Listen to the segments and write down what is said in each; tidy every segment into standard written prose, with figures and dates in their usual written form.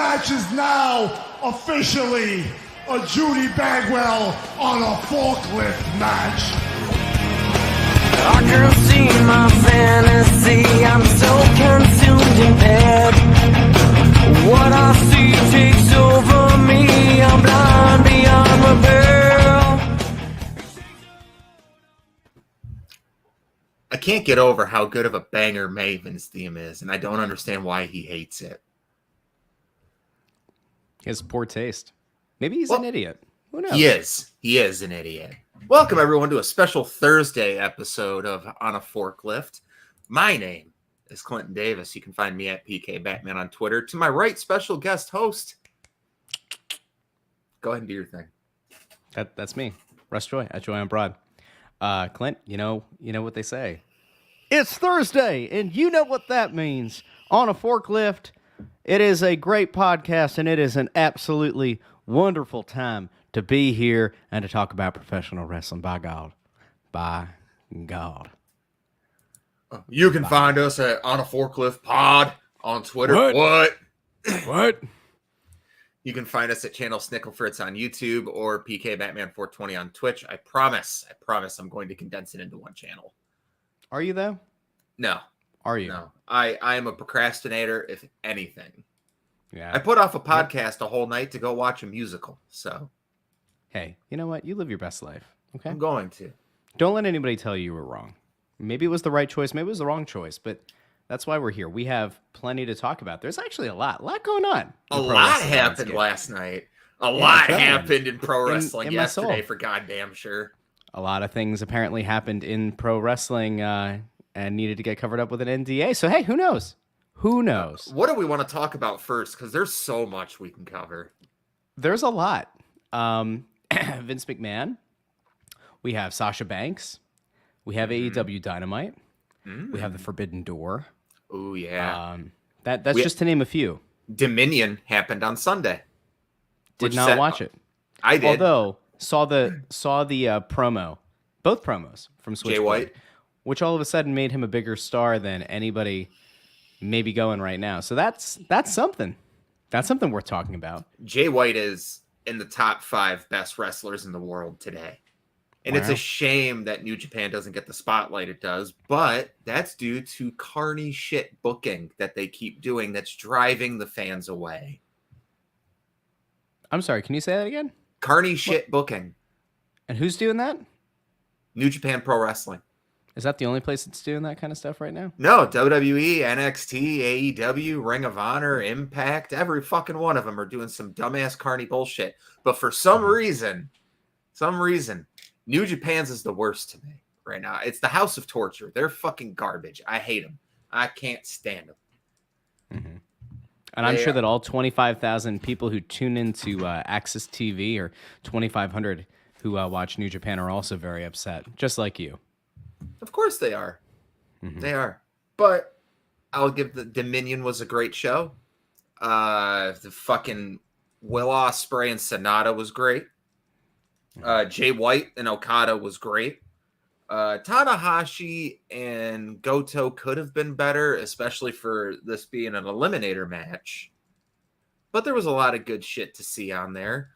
match is now officially a Judy Bagwell on a forklift match. I can see my fantasy, I'm so consumed in bed. What I see takes over me, I'm blind beyond repair. I can't get over how good of a banger Maven's theme is, and I don't understand why he hates it. He has poor taste. Maybe he's an idiot. Who knows? He is an idiot. Welcome, everyone, to a special Thursday episode of On a Forklift. My name is Clinton Davis. You can find me at PK Batman on Twitter. To my right, special guest host. Go ahead and do your thing. That's me, Russ Joy at Joy on Broad. Clint, you know what they say. It's Thursday, and you know what that means. On a Forklift, it is a great podcast, and it is an absolutely wonderful time to be here and to talk about professional wrestling. By God. By God. You can find us at On a Forklift Pod on Twitter. What? You can find us at Channel Snicklefritz on YouTube or PK Batman 420 on Twitch. I promise I'm going to condense it into one channel. Are you, though? No. Are you? No. I am a procrastinator, if anything. Yeah. I put off a podcast a whole night to go watch a musical. So, hey, you know what? You live your best life. Okay. I'm going to. Don't let anybody tell you were wrong. Maybe it was the right choice. Maybe it was the wrong choice. But that's why we're here. We have plenty to talk about. There's actually a lot going on. A lot happened last night. A lot happened in pro wrestling yesterday, for goddamn sure. A lot of things apparently happened in pro wrestling and needed to get covered up with an NDA. So, hey, who knows? Who knows? What do we want to talk about first? Because there's so much we can cover. There's a lot. Vince McMahon. We have Sasha Banks. We have AEW Dynamite. We have the Forbidden Door. Oh, yeah. That's just to name a few. Dominion happened on Sunday. Did not watch it. I did. Although saw the promo, both promos from Switchblade, Jay White, which all of a sudden made him a bigger star than anybody maybe going right now. So that's something. That's something worth talking about. Jay White is in the top 5 best wrestlers in the world today. And It's a shame that New Japan doesn't get the spotlight it does, but that's due to carny shit booking that they keep doing that's driving the fans away. I'm sorry, can you say that again? Carny shit booking. And who's doing that? New Japan Pro Wrestling. Is that the only place that's doing that kind of stuff right now? No, WWE, NXT, AEW, Ring of Honor, Impact, every fucking one of them are doing some dumbass carny bullshit. But for some reason, New Japan's is the worst to me right now. It's the House of Torture. They're fucking garbage. I hate them. I can't stand them. Mm-hmm. And I'm sure that all 25,000 people who tune into Access TV or 2,500 who watch New Japan are also very upset, just like you. Of course they are. Mm-hmm. They are. But I'll give the Dominion was a great show. The fucking Will Ospreay and Sonata was great. Jay White and Okada was great. Tanahashi and Goto could have been better, especially for this being an eliminator match. But there was a lot of good shit to see on there.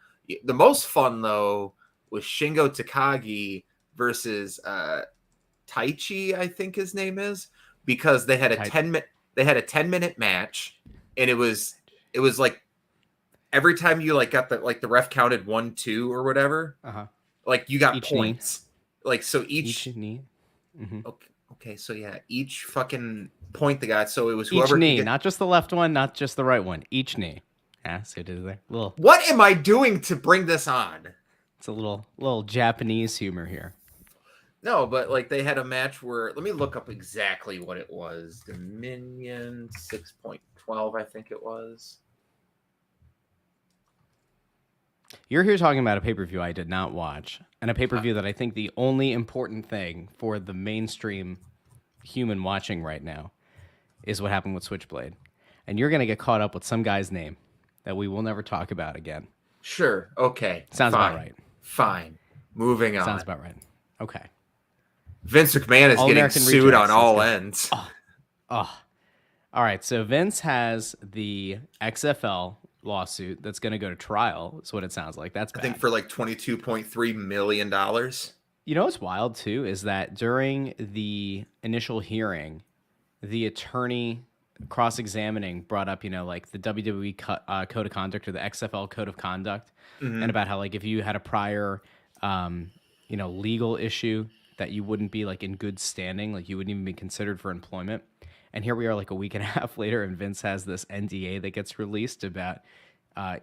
The most fun, though, was Shingo Takagi versus Taichi, I think his name is, because they had a 10-minute match, and it was like every time you got the ref counted 1, 2 or whatever, like you got each points. Knee. Like so each knee. Mm-hmm. Okay, so yeah, each fucking point they got. So it was whoever each knee, not just the left one, not just the right one. Each knee. Yeah, so it is there. What am I doing to bring this on? It's a little Japanese humor here. No, but they had a match where, let me look up exactly what it was. Dominion 6.12, I think it was. You're here talking about a pay-per-view I did not watch, and a pay-per-view that I think the only important thing for the mainstream human watching right now is what happened with Switchblade. And you're going to get caught up with some guy's name that we will never talk about again. Sure. Okay. Sounds about right. Fine. Moving on. Sounds about right. Okay. Vince McMahon is getting sued on all ends. All right. So Vince has the XFL lawsuit that's going to go to trial. Is what it sounds like. That's I bad. think for like $22.3 million. You know what's wild too is that during the initial hearing, the attorney cross-examining brought up, like the WWE code of conduct or the XFL code of conduct, and about how like if you had a prior, legal issue that you wouldn't be like in good standing, like you wouldn't even be considered for employment. And here we are like a week and a half later, and Vince has this NDA that gets released about, I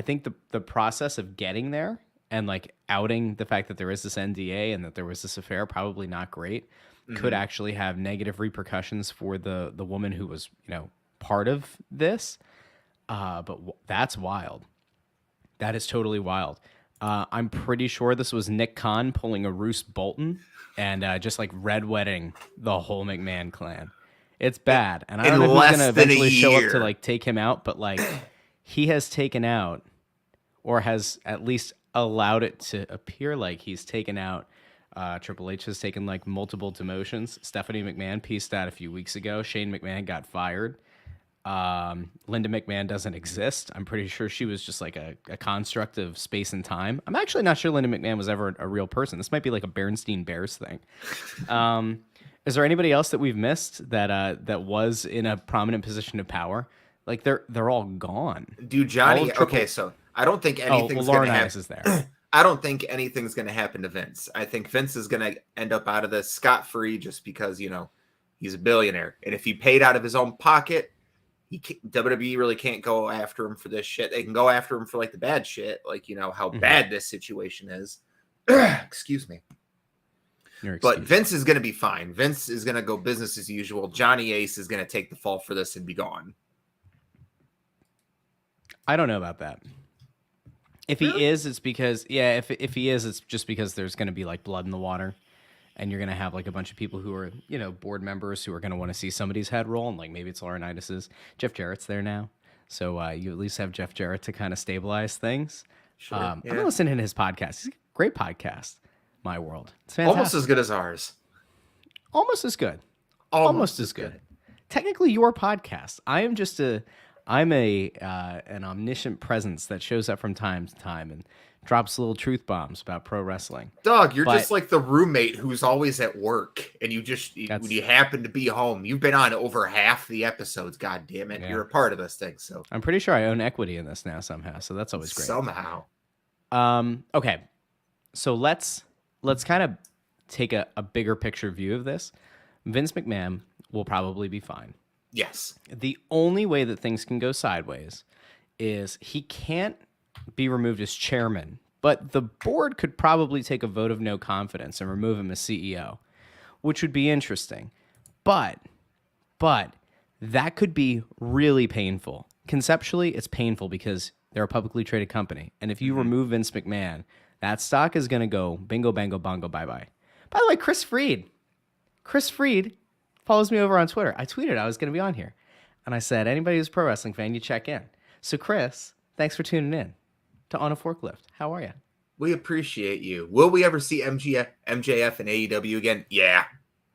think the process of getting there and like outing the fact that there is this NDA and that there was this affair, probably not great, could actually have negative repercussions for the woman who was, part of this. But that's wild. That is totally wild. I'm pretty sure this was Nick Khan pulling a Roose Bolton and just like red wedding the whole McMahon clan. It's bad. And I don't know who's going to eventually show up to like take him out, but like he has taken out or has at least allowed it to appear like he's taken out. Triple H has taken like multiple demotions. Stephanie McMahon pieced out a few weeks ago. Shane McMahon got fired. Linda McMahon doesn't exist. I'm pretty sure she was just like a construct of space and time. I'm actually not sure Linda McMahon was ever a real person. This might be like a Bernstein Bears thing. Is there anybody else that we've missed that was in a prominent position of power? Like they're all gone. Dude, Johnny. Okay, so I don't think anything's going to happen. Is there. I don't think anything's going to happen to Vince. I think Vince is going to end up out of this scot-free just because, he's a billionaire. And if he paid out of his own pocket, WWE really can't go after him for this shit. They can go after him for like the bad shit, like, how bad this situation is. Excuse me. But Vince is going to be fine. Vince is going to go business as usual. Johnny Ace is going to take the fall for this and be gone. I don't know about that. If he is, it's because, if he is, it's just because there's going to be like blood in the water, and you're going to have like a bunch of people who are, board members who are going to want to see somebody's head roll, and like maybe it's Laurinaitis's. Jeff Jarrett's there now, so you at least have Jeff Jarrett to kind of stabilize things. Sure, I'm listening to his podcast. He's a great podcast, My World. It's fantastic. Almost as good as ours. Almost as good. Almost as good. Technically, your podcast. I'm an omniscient presence that shows up from time to time and drops little truth bombs about pro wrestling. Doug, you're just like the roommate who's always at work, and when you happen to be home, you've been on over half the episodes. God damn it, you're a part of this thing. So I'm pretty sure I own equity in this now somehow. So that's always great. Somehow. Okay, so let's kind of take a bigger picture view of this. Vince McMahon will probably be fine. Yes. The only way that things can go sideways is he can't be removed as chairman, but the board could probably take a vote of no confidence and remove him as CEO, which would be interesting. But that could be really painful. Conceptually, it's painful because they're a publicly traded company. And if you remove Vince McMahon, that stock is going to go bingo, bango, bongo, bye-bye. By the way, Chris Freed follows me over on Twitter. I tweeted I was going to be on here. And I said, anybody who's a pro wrestling fan, you check in. So Chris, thanks for tuning in to On a Forklift. How are you? We appreciate you. Will we ever see MJF and AEW again? Yeah.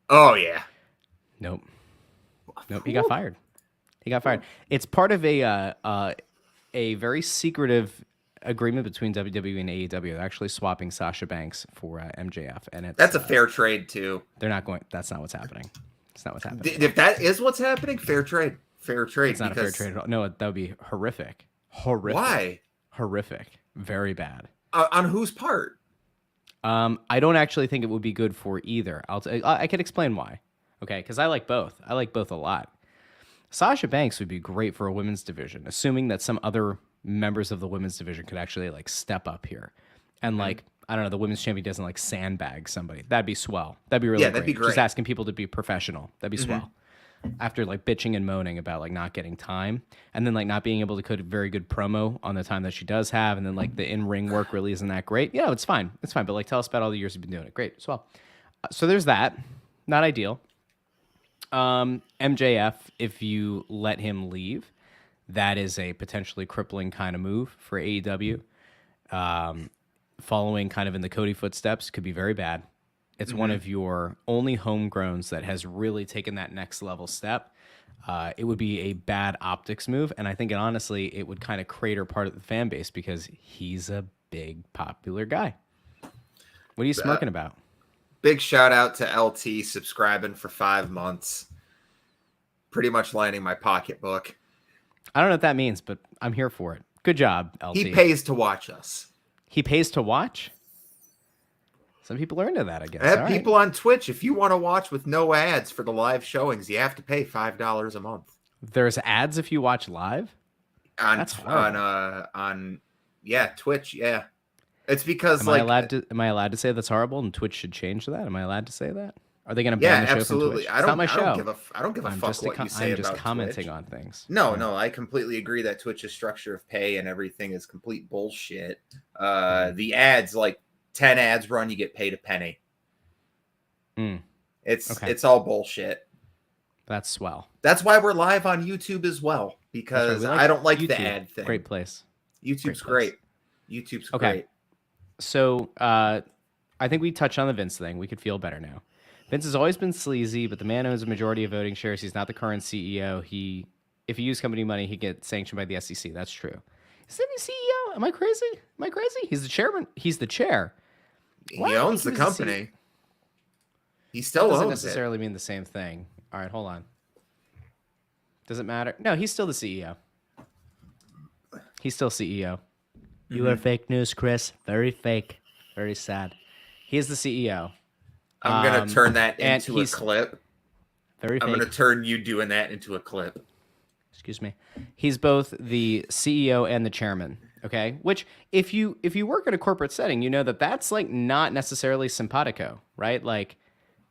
Oh, yeah. Nope. He got fired. It's part of a very secretive agreement between WWE and AEW. They're actually swapping Sasha Banks for MJF. And that's a fair trade, too. They're not going. That's not what's happening. It's not what's happening. If that is what's happening, fair trade. Fair trade. It's not a fair trade at all. No, that would be horrific. Why? Horrific. Very bad. On whose part? I don't actually think it would be good for either. I can explain why. Okay, because I like both. I like both a lot. Sasha Banks would be great for a women's division, assuming that some other members of the women's division could actually like step up here. And like, I don't know, the women's champion doesn't like sandbag somebody. That'd be swell. That'd be really great. That'd be great. Just asking people to be professional. That'd be swell. After like bitching and moaning about like not getting time and then like not being able to cut a very good promo on the time that she does have. And then like the in-ring work really isn't that great. Yeah, it's fine. It's fine. But like, tell us about all the years you've been doing it. Great. Swell. So there's that. Not ideal. MJF, if you let him leave, that is a potentially crippling kind of move for AEW. Following kind of in the Cody footsteps could be very bad. It's one of your only homegrowns that has really taken that next level step. it would be a bad optics move. And I think, honestly, it would kind of crater part of the fan base because he's a big, popular guy. What are you smirking about? Big shout out to LT subscribing for 5 months. Pretty much lining my pocketbook. I don't know what that means, but I'm here for it. Good job, LT. He pays to watch us. He pays to watch? Some people are into that, I guess. I have people on Twitch. If you want to watch with no ads for the live showings, you have to pay $5 a month. There's ads if you watch live? That's on Twitch, yeah. It's because am I allowed to say that's horrible and Twitch should change that? Am I allowed to say that? Are they going to ban the show absolutely. from Twitch? It's not my show. I don't give a fuck what you say about Twitch. I'm just commenting on things. No, I completely agree that Twitch's structure of pay and everything is complete bullshit. The ads, like 10 ads run, you get paid a penny. It's all bullshit. That's swell. That's why we're live on YouTube as well, because I don't like YouTube. The ad thing. Great place. YouTube's great. YouTube's great. So I think we touched on the Vince thing. We could feel better now. Vince has always been sleazy, but the man owns a majority of voting shares. He's not the current CEO. If he used company money, he gets sanctioned by the SEC. That's true. Is he CEO? Am I crazy? He's the chairman. He's the chair. He owns the company. He still owns it. Doesn't necessarily mean the same thing. All right, hold on. Does it matter? No, he's still the CEO. He's still CEO. You are fake news, Chris. Very fake. Very sad. He is the CEO. I'm going to turn that into a clip. Very fake. I'm going to turn you doing that into a clip. Excuse me. He's both the CEO and the chairman. Okay, which if you work in a corporate setting, you know that's like not necessarily simpatico, right? Like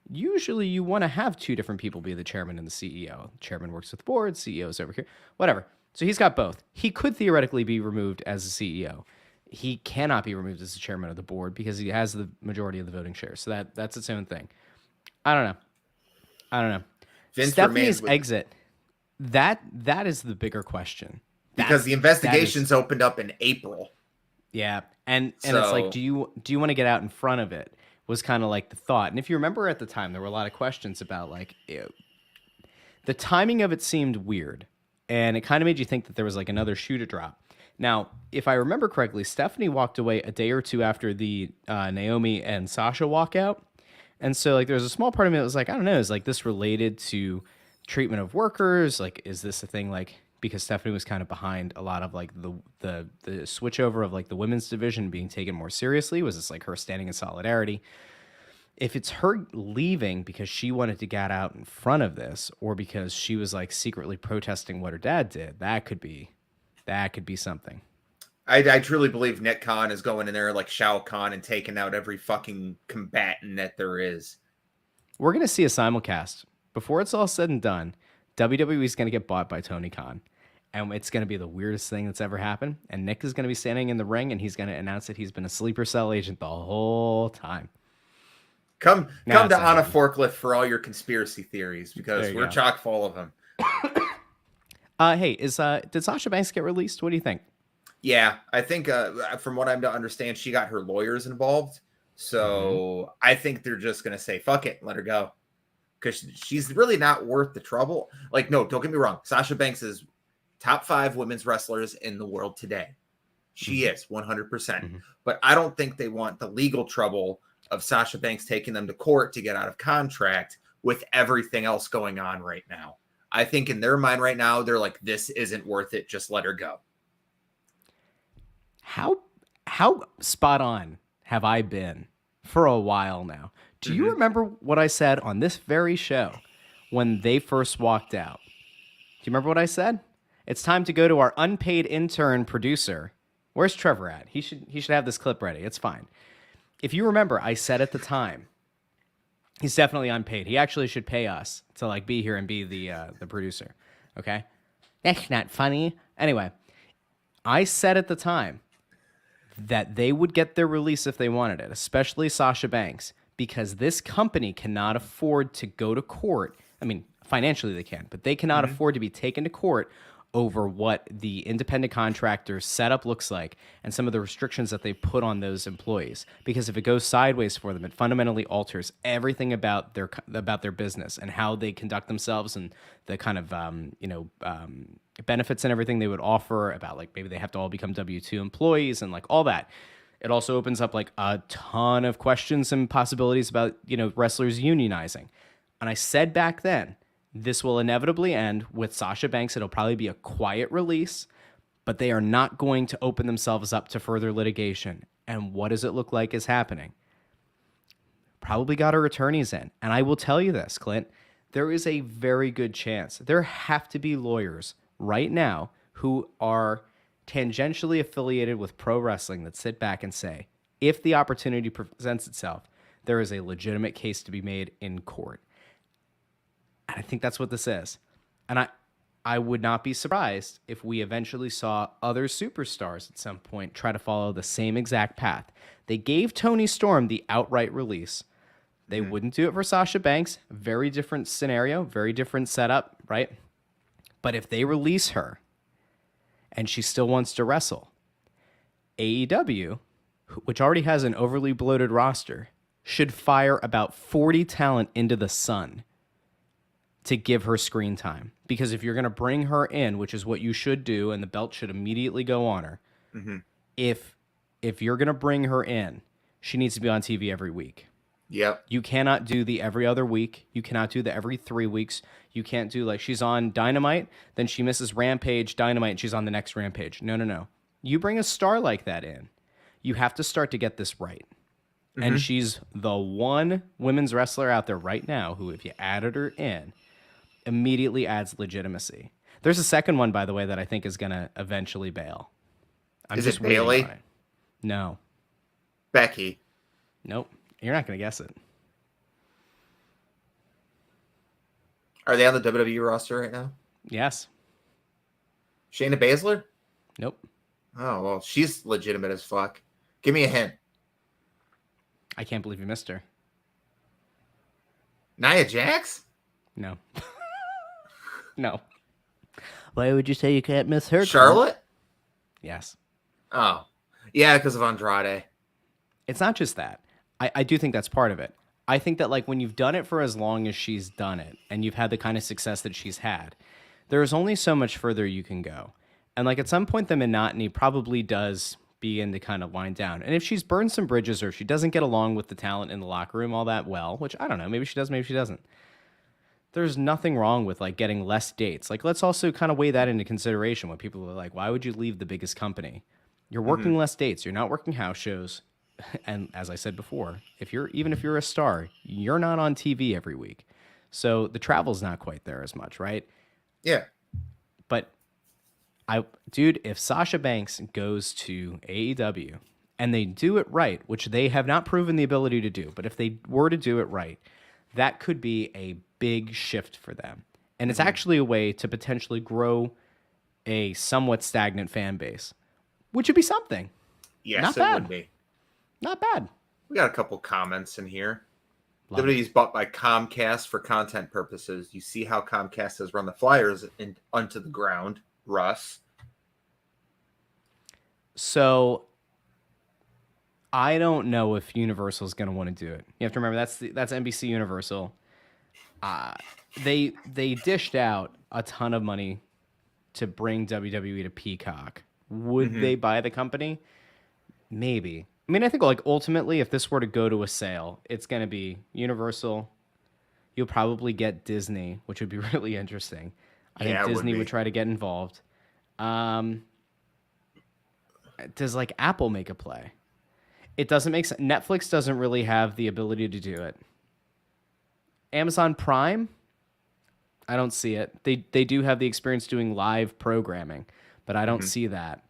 usually you want to have two different people be the chairman and the CEO. The chairman works with the board, CEO's over here, whatever. So he's got both. He could theoretically be removed as the CEO. He cannot be removed as the chairman of the board because he has the majority of the voting shares. So that's its own thing. I don't know. Stephanie's exit. That is the bigger question. Because the investigations opened up in April. Yeah, and it's like, do you want to get out in front of it? Was kind of like the thought. And if you remember at the time, there were a lot of questions about like the timing of it seemed weird, and it kind of made you think that there was like another shoe to drop. Now, if I remember correctly, Stephanie walked away a day or two after the Naomi and Sasha walkout, and so like there was a small part of me that was like, I don't know, is like this related to treatment of workers? Like, is this a thing like? Because Stephanie was kind of behind a lot of like the switchover of like the women's division being taken more seriously. Was this like her standing in solidarity? If it's her leaving because she wanted to get out in front of this, or because she was like secretly protesting what her dad did, that could be something. I truly believe Nick Khan is going in there like Shao Kahn and taking out every fucking combatant that there is. We're gonna see a simulcast before it's all said and done. WWE is going to get bought by Tony Khan, and it's going to be the weirdest thing that's ever happened. And Nick is going to be standing in the ring, and he's going to announce that he's been a sleeper cell agent the whole time. Come to On a Forklift for all your conspiracy theories, because we're chock full of them. Hey, did Sasha Banks get released? What do you think? Yeah, I think from what I'm to understand, she got her lawyers involved. So I think they're just going to say, fuck it, let her go. Because she's really not worth the trouble. Like, no, don't get me wrong. Sasha Banks is top 5 women's wrestlers in the world today. She is 100%. But I don't think they want the legal trouble of Sasha Banks taking them to court to get out of contract with everything else going on right now. I think in their mind right now, they're like, this isn't worth it. Just let her go. How spot on have I been for a while now? Do you remember what I said on this very show when they first walked out? Do you remember what I said? It's time to go to our unpaid intern producer. Where's Trevor at? He should have this clip ready. It's fine. If you remember, I said at the time, he's definitely unpaid. He actually should pay us to like be here and be the producer. Okay? That's not funny. Anyway, I said at the time that they would get their release if they wanted it, especially Sasha Banks, because this company cannot afford to go to court. I mean, financially they can, but they cannot afford to be taken to court over what the independent contractor setup looks like and some of the restrictions that they put on those employees. Because if it goes sideways for them, it fundamentally alters everything about their business and how they conduct themselves and the kind of benefits and everything they would offer, about like maybe they have to all become W-2 employees and like all that. It also opens up like a ton of questions and possibilities about, wrestlers unionizing. And I said back then, this will inevitably end with Sasha Banks. It'll probably be a quiet release, but they are not going to open themselves up to further litigation. And what does it look like is happening? Probably got her attorneys in. And I will tell you this, Clint, there is a very good chance there have to be lawyers right now who are tangentially affiliated with pro wrestling that sit back and say, if the opportunity presents itself, there is a legitimate case to be made in court. And I think that's what this is. And I would not be surprised if we eventually saw other superstars at some point try to follow the same exact path. They gave Toni Storm the outright release. They wouldn't do it for Sasha Banks. Very different scenario, very different setup, right? But if they release her and she still wants to wrestle, AEW, which already has an overly bloated roster, should fire about 40 talent into the sun to give her screen time. Because if you're going to bring her in, which is what you should do, and the belt should immediately go on her, if you're going to bring her in, she needs to be on TV every week. Yep. You cannot do the every other week. You cannot do the every 3 weeks. You can't do like she's on Dynamite, then she misses Rampage, Dynamite, and she's on the next Rampage. No. You bring a star like that in, you have to start to get this right. And she's the one women's wrestler out there right now who, if you added her in, immediately adds legitimacy. There's a second one, by the way, that I think is going to eventually bail. Is it Bailey? No. Becky? Nope. You're not going to guess it. Are they on the WWE roster right now? Yes. Shayna Baszler? Nope. Oh, well, she's legitimate as fuck. Give me a hint. I can't believe you missed her. Nia Jax? No. No. Why would you say you can't miss her? Charlotte? Yes. Oh. Yeah, because of Andrade. It's not just that. I do think that's part of it. I think that like when you've done it for as long as she's done it and you've had the kind of success that she's had, there's only so much further you can go. And like at some point the monotony probably does begin to kind of wind down. And if she's burned some bridges or if she doesn't get along with the talent in the locker room all that well, which I don't know, maybe she does, maybe she doesn't. There's nothing wrong with like getting less dates. Like let's also kind of weigh that into consideration when people are like, why would you leave the biggest company? You're working less dates. You're not working house shows. And as I said before, even if you're a star, you're not on TV every week. So the travel's not quite there as much, right? Yeah. But if Sasha Banks goes to AEW and they do it right, which they have not proven the ability to do, but if they were to do it right, that could be a big shift for them. And it's actually a way to potentially grow a somewhat stagnant fan base, which would be something. Yes, Not it bad. would be. Not bad. We got a couple comments in here. Love WWE's bought by Comcast for content purposes. You see how Comcast has run the Flyers onto the ground, Russ. So I don't know if Universal is going to want to do it. You have to remember that's NBC Universal. They dished out a ton of money to bring WWE to Peacock. Would they buy the company? Maybe. I mean, I think like ultimately, if this were to go to a sale, it's going to be Universal. You'll probably get Disney, which would be really interesting. I think Disney would try to get involved. Does like Apple make a play? It doesn't make sense. Netflix doesn't really have the ability to do it. Amazon Prime, I don't see it. They do have the experience doing live programming, but I don't see that.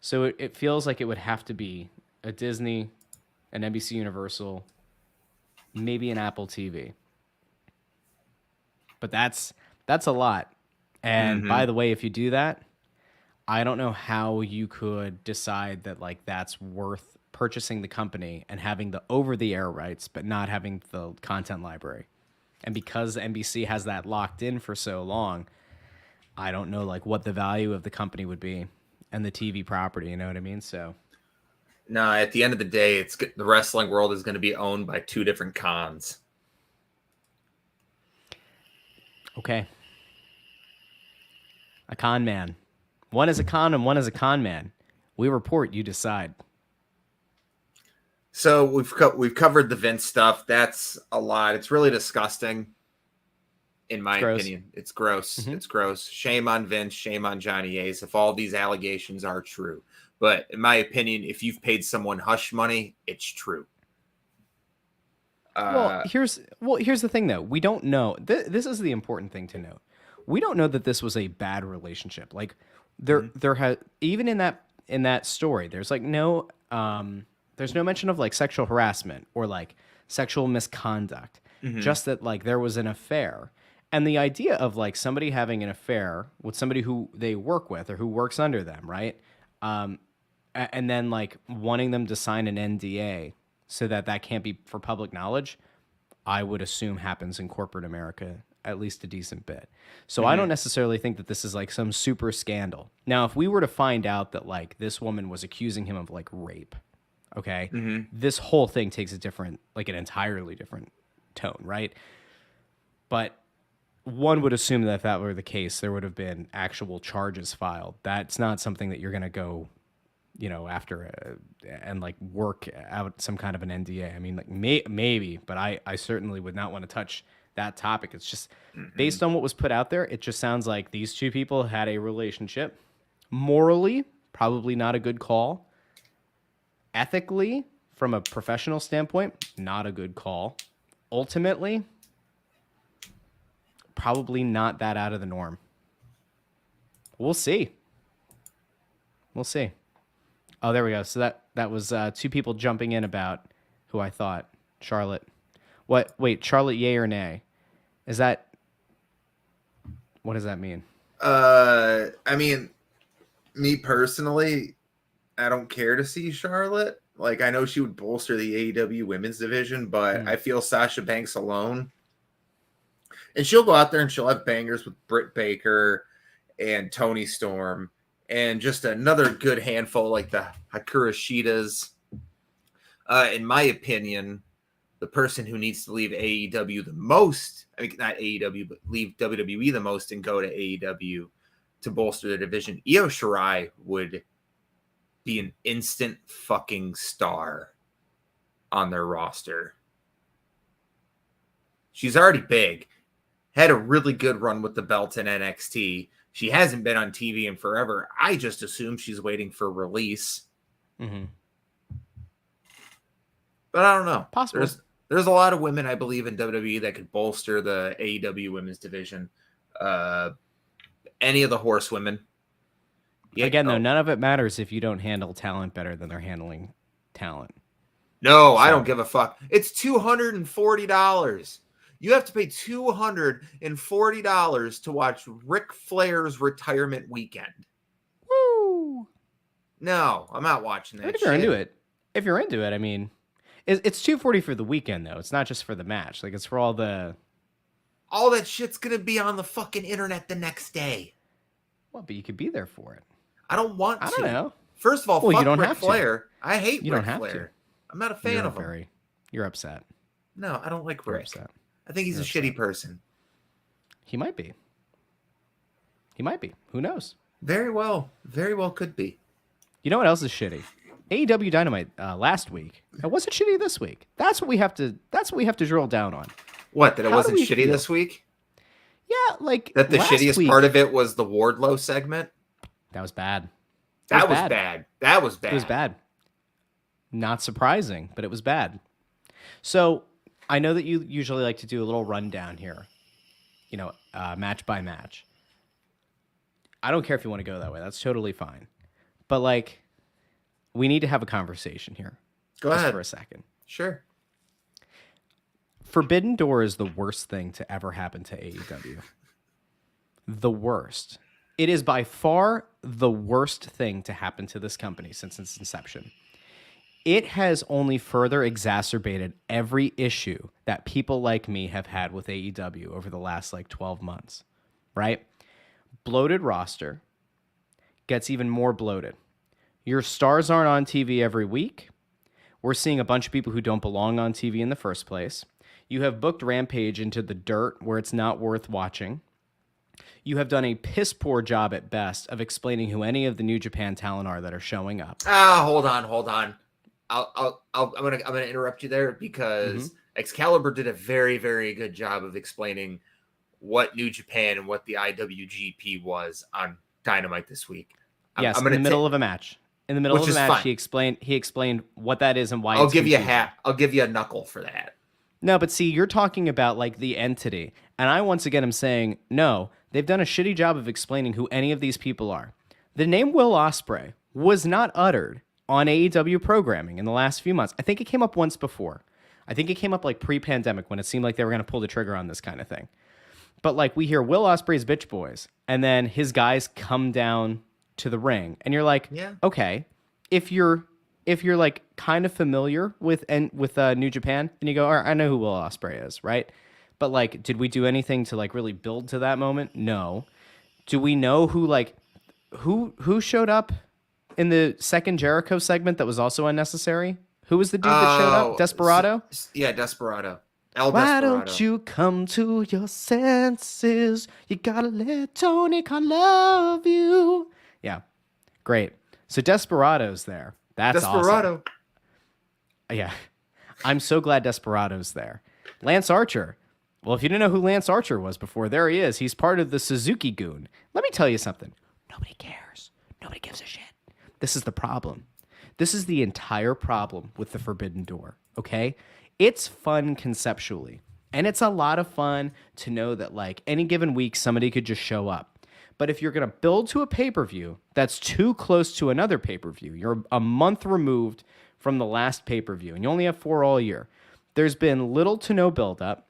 So it feels like it would have to be a Disney, an NBC Universal, maybe an Apple TV. But that's a lot. And by the way, if you do that, I don't know how you could decide that like that's worth purchasing the company and having the over-the-air rights, but not having the content library. And because NBC has that locked in for so long, I don't know like what the value of the company would be and the TV property. You know what I mean? So No, at the end of the day, the wrestling world is going to be owned by two different cons. okay, a con man. One is a con and one is a con man. We report, you decide. So we've covered the Vince stuff. That's a lot. It's really disgusting, in my opinion. It's gross. Mm-hmm. It's gross. Shame on Vince. Shame on Johnny Ace if all these allegations are true. But in my opinion, if you've paid someone hush money, it's true. Here's the thing though. We don't know. This is the important thing to note. We don't know that this was a bad relationship. Like there has even in that story, there's like no there's no mention of like sexual harassment or like sexual misconduct. Mm-hmm. Just that like there was an affair. And the idea of like somebody having an affair with somebody who they work with or who works under them, right? And then like wanting them to sign an NDA so that can't be for public knowledge, I would assume happens in corporate America at least a decent bit. So mm-hmm. I don't necessarily think that this is like some super scandal. Now, if we were to find out that like this woman was accusing him of like rape, okay, mm-hmm. this whole thing takes an entirely different tone, right? But one would assume that if that were the case, there would have been actual charges filed. That's not something that you're going to go, after and like work out some kind of an NDA. I mean, like maybe, but I certainly would not want to touch that topic. It's just mm-hmm. based on what was put out there. It just sounds like these two people had a relationship. Morally, probably not a good call. Ethically, from a professional standpoint, not a good call. Ultimately, probably not that out of the norm. We'll see. Oh, there we go. So that was two people jumping in about who I thought. Charlotte. What? Wait, Charlotte, yay or nay? What does that mean? I mean, me personally, I don't care to see Charlotte. Like, I know she would bolster the AEW women's division, but I feel Sasha Banks alone. And she'll go out there and she'll have bangers with Britt Baker and Toni Storm and just another good handful like the Hikaru Shidas. In my opinion, the person who needs to leave AEW the most, I mean, not AEW, but leave WWE the most and go to AEW to bolster the division, Io Shirai would be an instant fucking star on their roster. She's already big. Had a really good run with the belt in NXT. She hasn't been on TV in forever. I just assume she's waiting for release. Mm-hmm. But I don't know. Possible. There's a lot of women, I believe, in WWE that could bolster the AEW women's division. Any of the horsewomen. Yeah, again, though, none of it matters if you don't handle talent better than they're handling talent. No, I don't give a fuck. It's $240. You have to pay $240 to watch Ric Flair's retirement weekend. Woo! No, I'm not watching that. If you're into it, I mean, it's $240 for the weekend though. It's not just for the match. Like it's for all that shit's gonna be on the fucking internet the next day. Well, but you could be there for it. I don't want to. I don't know. First of all, well, fuck you don't Ric have Flair. To. I hate you Ric don't have Flair. To. I'm not a fan of him. You're upset. No, I don't like You're Rick. Upset. I think he's a shitty person. He might be. Who knows? Very well could be. You know what else is shitty? AEW Dynamite last week. It wasn't shitty this week. That's what we have to drill down on. What? That it wasn't shitty this week? Yeah, like that the shittiest part of it was the Wardlow segment. That was bad. That was bad. That was bad. It was bad. Not surprising, but it was bad. So I know that you usually like to do a little rundown here, match by match. I don't care if you want to go that way. That's totally fine. But, like, we need to have a conversation here. Go ahead. For a second. Sure. Forbidden Door is the worst thing to ever happen to AEW. The worst. It is by far the worst thing to happen to this company since its inception. It has only further exacerbated every issue that people like me have had with AEW over the last 12 months, right? bloated roster gets even more bloated. Your stars aren't on TV every week. We're seeing a bunch of people who don't belong on TV in the first place. You have booked Rampage into the dirt where it's not worth watching. You have done a piss poor job at best of explaining who any of the New Japan talent are that are showing up. Hold on. I'm gonna interrupt you there because Excalibur did a very, very good job of explaining what New Japan and what the IWGP was on Dynamite this week. Yes, in the middle of a match. In the middle of the match, he explained what that is and why. I'll give you a hat. I'll give you a knuckle for that. No, but see, you're talking about like the entity, and I once again am saying no. They've done a shitty job of explaining who any of these people are. The name Will Ospreay was not uttered on AEW programming in the last few months. I think it came up once before. I think it came up like pre-pandemic when it seemed like they were going to pull the trigger on this kind of thing. But like we hear Will Ospreay's bitch boys, and then his guys come down to the ring, and you're like, okay, if you're like kind of familiar with New Japan, then you go, all right, I know who Will Ospreay is, right? But like, did we do anything to like really build to that moment? No. Do we know who showed up in the second Jericho segment that was also unnecessary? Who was the dude that showed up? Desperado? Yeah, Desperado. Why don't you come to your senses? You gotta let Tony Khan love you. Yeah, great. So Desperado's there. That's Desperado. Awesome. Yeah, I'm so glad Desperado's there. Lance Archer. Well, if you didn't know who Lance Archer was before, there he is. He's part of the Suzuki Goon. Let me tell you something. Nobody cares. Nobody gives a shit. This is the problem. This is the entire problem with the Forbidden Door, okay? It's fun conceptually, and it's a lot of fun to know that, like, any given week, somebody could just show up. But if you're going to build to a pay-per-view that's too close to another pay-per-view, you're a month removed from the last pay-per-view, and you only have 4 all year, there's been little to no build-up,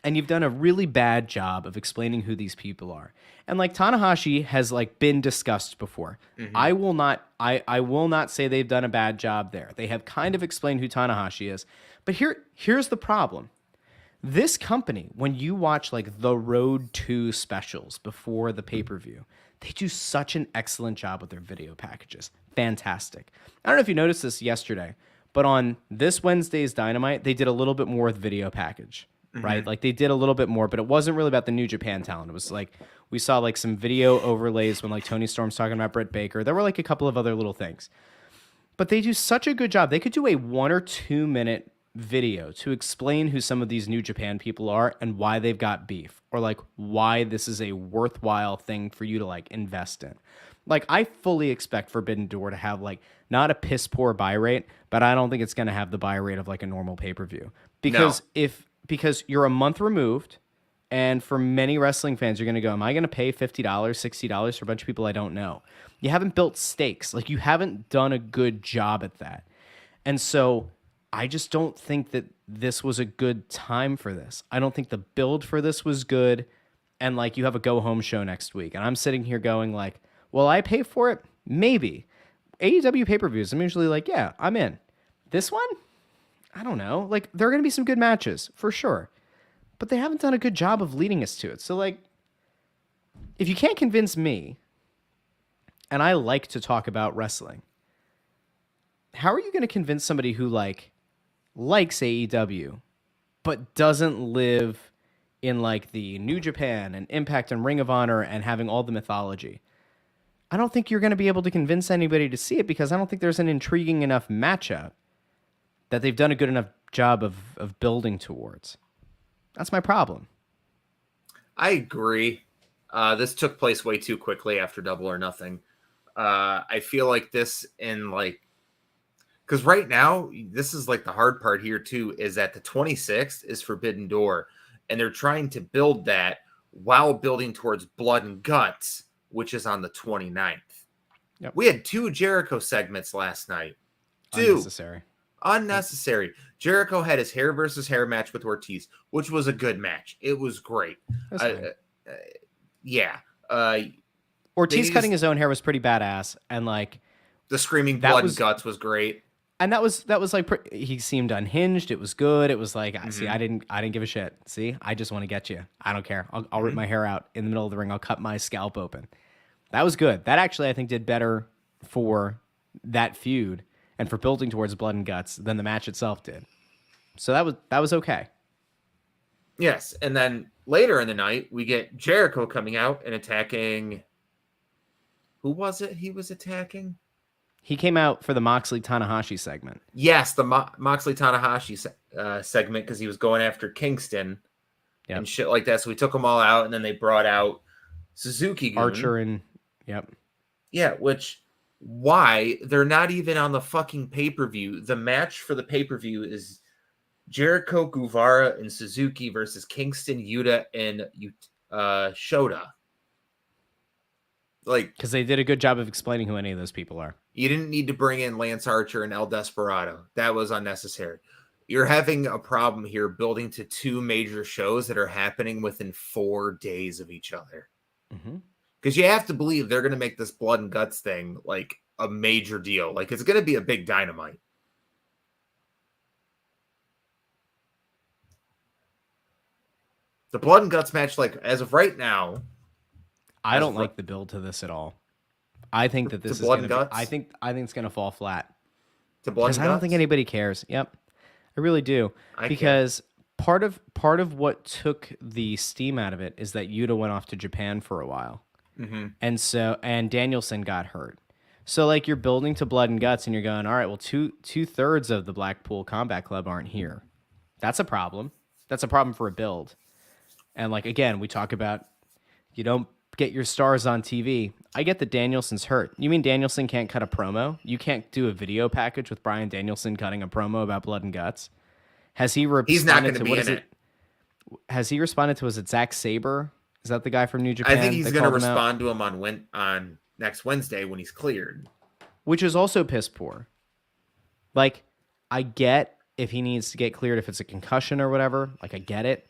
and you've done a really bad job of explaining who these people are. And like Tanahashi has like been discussed before. I will not say they've done a bad job there. They have kind of explained who Tanahashi is. But here's the problem. This company, when you watch like the Road to specials before the pay-per-view, they do such an excellent job with their video packages. Fantastic. I don't know if you noticed this yesterday, but on this Wednesday's Dynamite, they did a little bit more with video package. Right? Like they did a little bit more, but it wasn't really about the New Japan talent. It was like we saw like some video overlays when like Tony Storm's talking about Britt Baker. There were like a couple of other little things. But they do such a good job. They could do a 1 or 2 minute video to explain who some of these New Japan people are and why they've got beef, or like why this is a worthwhile thing for you to like invest in. Like I fully expect Forbidden Door to have like not a piss poor buy rate, but I don't think it's going to have the buy rate of like a normal pay-per-view. Because you're a month removed, and for many wrestling fans, you're going to go, am I going to pay $50, $60 for a bunch of people I don't know? You haven't built stakes. Like, you haven't done a good job at that. And so I just don't think that this was a good time for this. I don't think the build for this was good, and, like, you have a go-home show next week. And I'm sitting here going, like, will I pay for it? Maybe. AEW pay-per-views, I'm usually like, yeah, I'm in. This one? I don't know. Like, there are going to be some good matches, for sure. But they haven't done a good job of leading us to it. So, like, if you can't convince me, and I like to talk about wrestling, how are you going to convince somebody who, like, likes AEW, but doesn't live in, like, the New Japan and Impact and Ring of Honor and having all the mythology? I don't think you're going to be able to convince anybody to see it because I don't think there's an intriguing enough matchup that they've done a good enough job of building towards. That's my problem. I agree. This took place way too quickly after Double or Nothing. I feel like this because right now, this is like the hard part here too, is that the 26th is Forbidden Door, and they're trying to build that while building towards Blood and Guts, which is on the 29th. Yep. We had 2 Jericho segments last night. 2. Unnecessary. Jericho had his hair versus hair match with Ortiz, which was a good match. It was great. Ortiz cutting his own hair was pretty badass, and like the screaming blood and guts was great. And that was like he seemed unhinged. It was good. It was like, see, I didn't give a shit. See, I just want to get you. I don't care. I'll rip my hair out in the middle of the ring. I'll cut my scalp open. That was good. That actually I think did better for that feud and for building towards blood and guts than the match itself did. So that was okay. Yes, and then later in the night we get Jericho coming out and attacking. Who was it? He was attacking. He came out for the Moxley Tanahashi segment. Yes, the Moxley Tanahashi segment because he was going after Kingston and shit like that. So we took them all out, and then they brought out Suzuki Gun. Archer and yeah. Which why they're not even on the fucking pay-per-view? The match for the pay-per-view is Jericho, Guevara, and Suzuki versus Kingston, Yuta, and Shota. Like, because they did a good job of explaining who any of those people are. You didn't need to bring in Lance Archer and El Desperado. That was unnecessary. You're having a problem here building to two major shows that are happening within 4 days of each other. Because you have to believe they're going to make this blood and guts thing like a major deal. Like, it's going to be a big Dynamite. The blood and guts match, like, as of right now, I don't like the build to this at all. I think that this is blood gonna and guts. I think it's gonna fall flat. To blood and guts. I don't think anybody cares. Yep, I really do. Because part of what took the steam out of it is that Yuta went off to Japan for a while, and Danielson got hurt. So like you're building to blood and guts, and you're going, all right, well, two-thirds of the Blackpool Combat Club aren't here. That's a problem. That's a problem for a build. And like again, we talk about you don't get your stars on TV. I get that Danielson's hurt. You mean Danielson can't cut a promo? You can't do a video package with Bryan Danielson cutting a promo about blood and guts? Has he responded He's not going to be in it. Has he responded to, was it Zack Sabre? Is that the guy from New Japan? I think he's going to respond to him on next Wednesday when he's cleared. Which is also piss poor. Like, I get if he needs to get cleared, if it's a concussion or whatever. Like, I get it.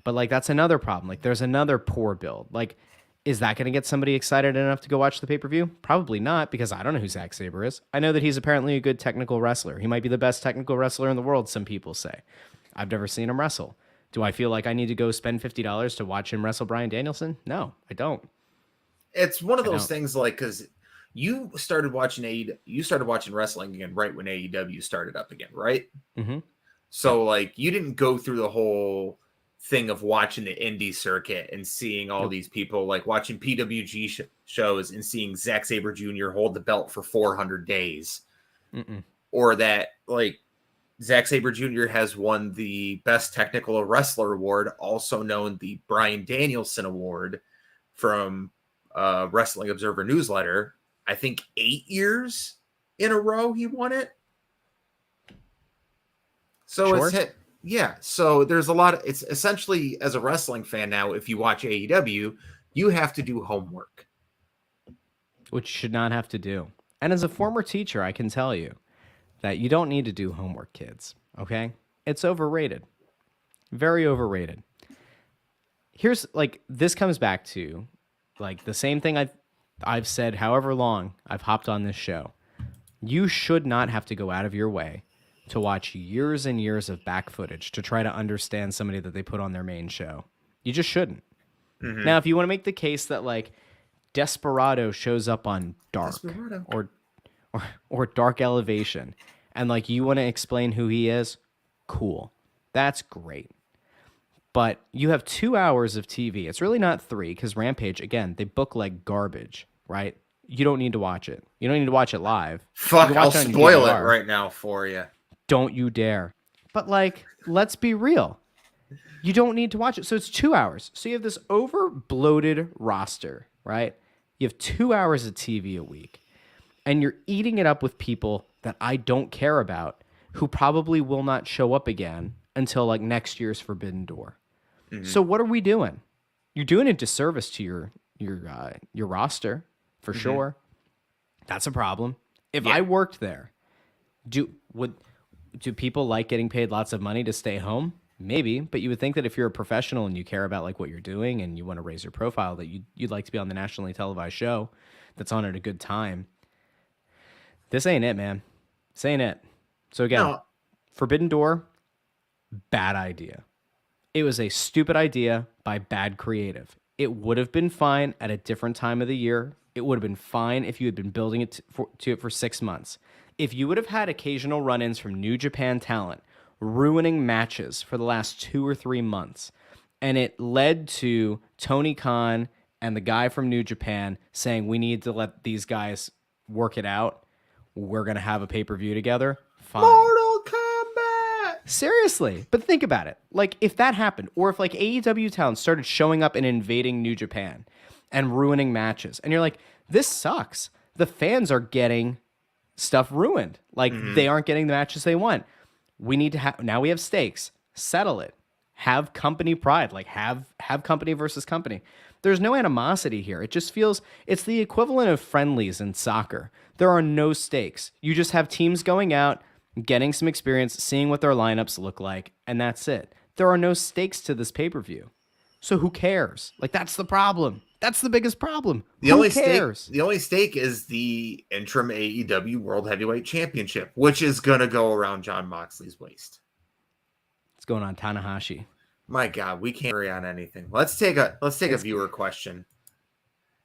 But, like, that's another problem. Like, there's another poor build. Like, is that going to get somebody excited enough to go watch the pay-per-view? Probably not, because I don't know who Zack Sabre is. I know that he's apparently a good technical wrestler. He might be the best technical wrestler in the world, some people say. I've never seen him wrestle. Do I feel like I need to go spend $50 to watch him wrestle Bryan Danielson? No, I don't. It's one of those things, like, because you started watching wrestling again right when AEW started up again, right? So, like, you didn't go through the whole thing of watching the indie circuit and seeing all these people, like watching PWG shows and seeing Zack Sabre Jr. hold the belt for 400 days. Or that, like, Zack Sabre Jr. has won the Best Technical Wrestler Award, also known the Bryan Danielson Award from Wrestling Observer Newsletter. I think 8 years in a row he won it. So sure. It's hit. Yeah, so there's a lot of, it's essentially, as a wrestling fan now, if you watch AEW, you have to do homework. Which you should not have to do. And as a former teacher, I can tell you that you don't need to do homework, kids, okay? It's overrated. Very overrated. Here's, like, this comes back to, like, the same thing I've said however long I've hopped on this show. You should not have to go out of your way to watch years and years of back footage to try to understand somebody that they put on their main show. You just shouldn't. Now, if you want to make the case that, like, Desperado shows up on Dark or Dark Elevation, and, like, you want to explain who he is, cool. That's great. But you have 2 hours of TV. It's really not 3, because Rampage, again, they book like garbage, right? You don't need to watch it. You don't need to watch it live. Fuck, I'll spoil it right now for you. Don't you dare. But, like, let's be real. You don't need to watch it. So it's 2 hours. So you have this over-bloated roster, right? You have 2 hours of TV a week. And you're eating it up with people that I don't care about, who probably will not show up again until, like, next year's Forbidden Door. So what are we doing? You're doing a disservice to your roster, for sure. That's a problem. If I worked there, do people like getting paid lots of money to stay home? Maybe, but you would think that if you're a professional and you care about, like, what you're doing and you want to raise your profile, that you'd like to be on the nationally televised show that's on at a good time. This ain't it, man. This ain't it. So again, No. Forbidden Door, bad idea. It was a stupid idea by bad creative. It would have been fine at a different time of the year. It would have been fine if you had been building it to it for 6 months. If you would have had occasional run-ins from New Japan talent ruining matches for the last 2 or 3 months, and it led to Tony Khan and the guy from New Japan saying, we need to let these guys work it out. We're going to have a pay-per-view together. Fine. Mortal Kombat! Seriously. But think about it. Like, if that happened, or if, like, AEW talent started showing up and invading New Japan and ruining matches, and you're like, this sucks. The fans are getting stuff ruined. Like, they aren't getting the matches they want. We need to have... Now we have stakes. Settle it. Have company pride. Like, have company versus company. There's no animosity here. It just feels... It's the equivalent of friendlies in soccer. There are no stakes. You just have teams going out, getting some experience, seeing what their lineups look like, and that's it. There are no stakes to this pay-per-view. So who cares? Like, that's the problem. That's the biggest problem. Who cares? The only stake is the interim AEW World Heavyweight Championship, which is going to go around Jon Moxley's waist. What's going on, Tanahashi? My God, we can't agree on anything. Let's take a viewer question.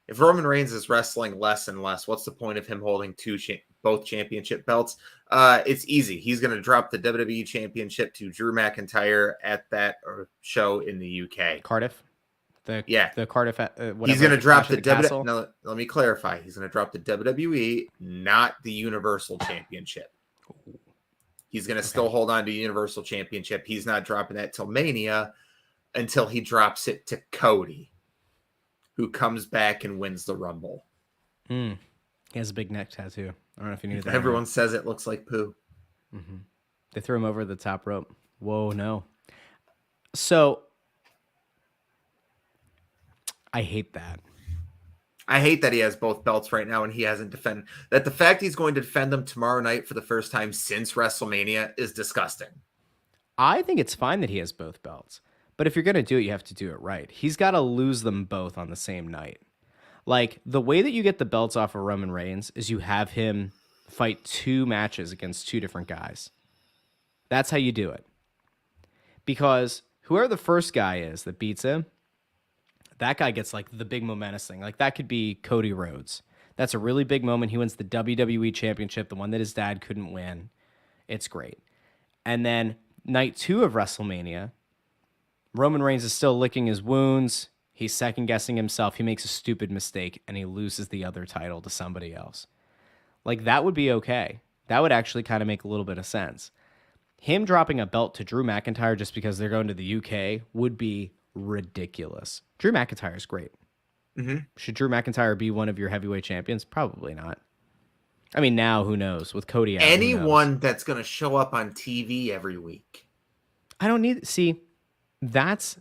If Roman Reigns is wrestling less and less, what's the point of him holding both championship belts? It's easy. He's going to drop the WWE Championship to Drew McIntyre at that show in the UK. Cardiff? The Cardiff. Whatever, he's going to drop the WWE. No, let me clarify. He's going to drop the WWE, not the Universal Championship. He's going to still hold on to Universal Championship. He's not dropping that till Mania until he drops it to Cody, who comes back and wins the Rumble. He has a big neck tattoo. I don't know if you knew that. Everyone says it looks like poo. Mm-hmm. They threw him over the top rope. Whoa, no. So, I hate that. I hate that he has both belts right now and he hasn't defended. That the fact he's going to defend them tomorrow night for the first time since WrestleMania is disgusting. I think it's fine that he has both belts. But if you're going to do it, you have to do it right. He's got to lose them both on the same night. Like, the way that you get the belts off of Roman Reigns is you have him fight 2 matches against 2 different guys. That's how you do it. Because whoever the first guy is that beats him, that guy gets, like, the big momentous thing. Like, that could be Cody Rhodes. That's a really big moment. He wins the WWE Championship, the one that his dad couldn't win. It's great. And then night 2 of WrestleMania, Roman Reigns is still licking his wounds. He's second-guessing himself. He makes a stupid mistake, and he loses the other title to somebody else. Like, that would be okay. That would actually kind of make a little bit of sense. Him dropping a belt to Drew McIntyre just because they're going to the UK would be ridiculous. Drew McIntyre is great. Mm-hmm. Should Drew McIntyre be one of your heavyweight champions? Probably not. I mean, now, who knows? With Cody out, anyone that's going to show up on TV every week. I don't need... See, that's...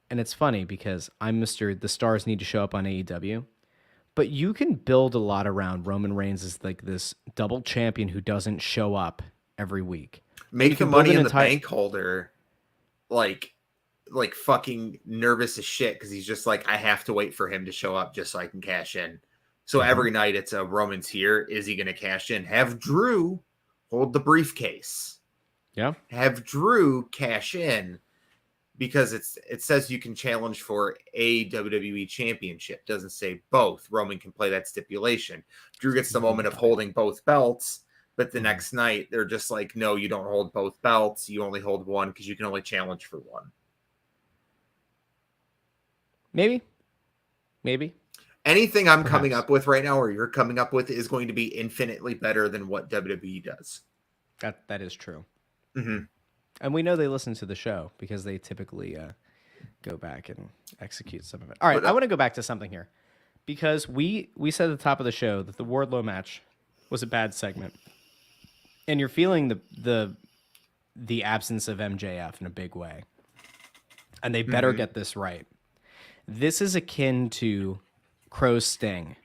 And it's funny because I'm Mr. The stars need to show up on AEW. But you can build a lot around Roman Reigns as like this double champion who doesn't show up every week. Make the money in the bank holder like fucking nervous as shit because he's just like, I have to wait for him to show up just so I can cash in. So every night it's a Roman's here. Is he going to cash in? Have Drew hold the briefcase. Yeah. Have Drew cash in. Because it says you can challenge for a WWE championship. Doesn't say both. Roman can play that stipulation. Drew gets the moment of holding both belts, but the next night they're just like, no, you don't hold both belts. You only hold one because you can only challenge for one. Maybe. Anything I'm coming up with right now or you're coming up with is going to be infinitely better than what WWE does. That is true. Mm-hmm. And we know they listen to the show because they typically go back and execute some of it. All right, I want to go back to something here. Because we said at the top of the show that the Wardlow match was a bad segment. And you're feeling the absence of MJF in a big way. And they better get this right. This is akin to Crow's Sting.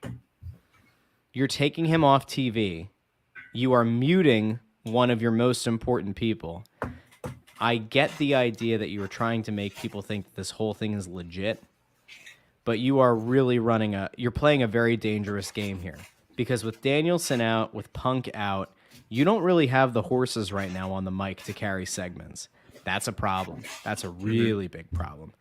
You're taking him off TV. You are muting one of your most important people. I get the idea that you were trying to make people think this whole thing is legit, but you are really you're playing a very dangerous game here. Because with Danielson out, with Punk out, You don't really have the horses right now on the mic to carry segments. That's a problem. That's a really big problem.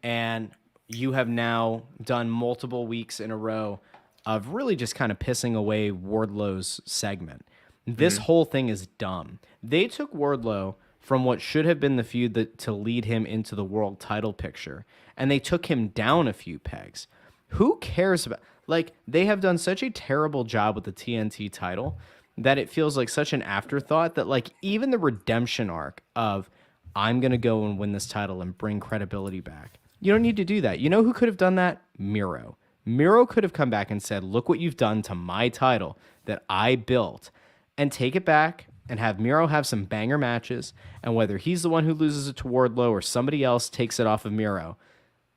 And you have now done multiple weeks in a row of really just kind of pissing away Wardlow's segment. This whole thing is dumb. They took Wardlow from what should have been the feud to lead him into the world title picture, and they took him down a few pegs. Who cares about... Like, they have done such a terrible job with the TNT title that it feels like such an afterthought that, like, even the redemption arc of, I'm going to go and win this title and bring credibility back. You don't need to do that. You know who could have done that? Miro. Miro could have come back and said, look what you've done to my title that I built, and take it back and have Miro have some banger matches, and whether he's the one who loses it to Wardlow or somebody else takes it off of Miro,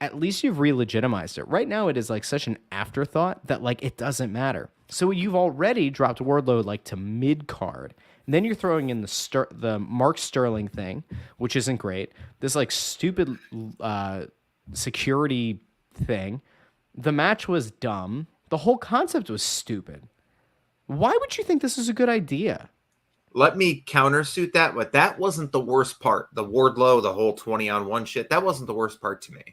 at least you've re-legitimized it. Right now, it is like such an afterthought that like it doesn't matter. So you've already dropped Wardlow like to mid-card. And then you're throwing in the Mark Sterling thing, which isn't great. This like stupid security thing. The match was dumb. The whole concept was stupid. Why would you think this is a good idea? Let me countersuit that, but that wasn't the worst part. The Wardlow, the whole 20-on-1 shit, that wasn't the worst part to me.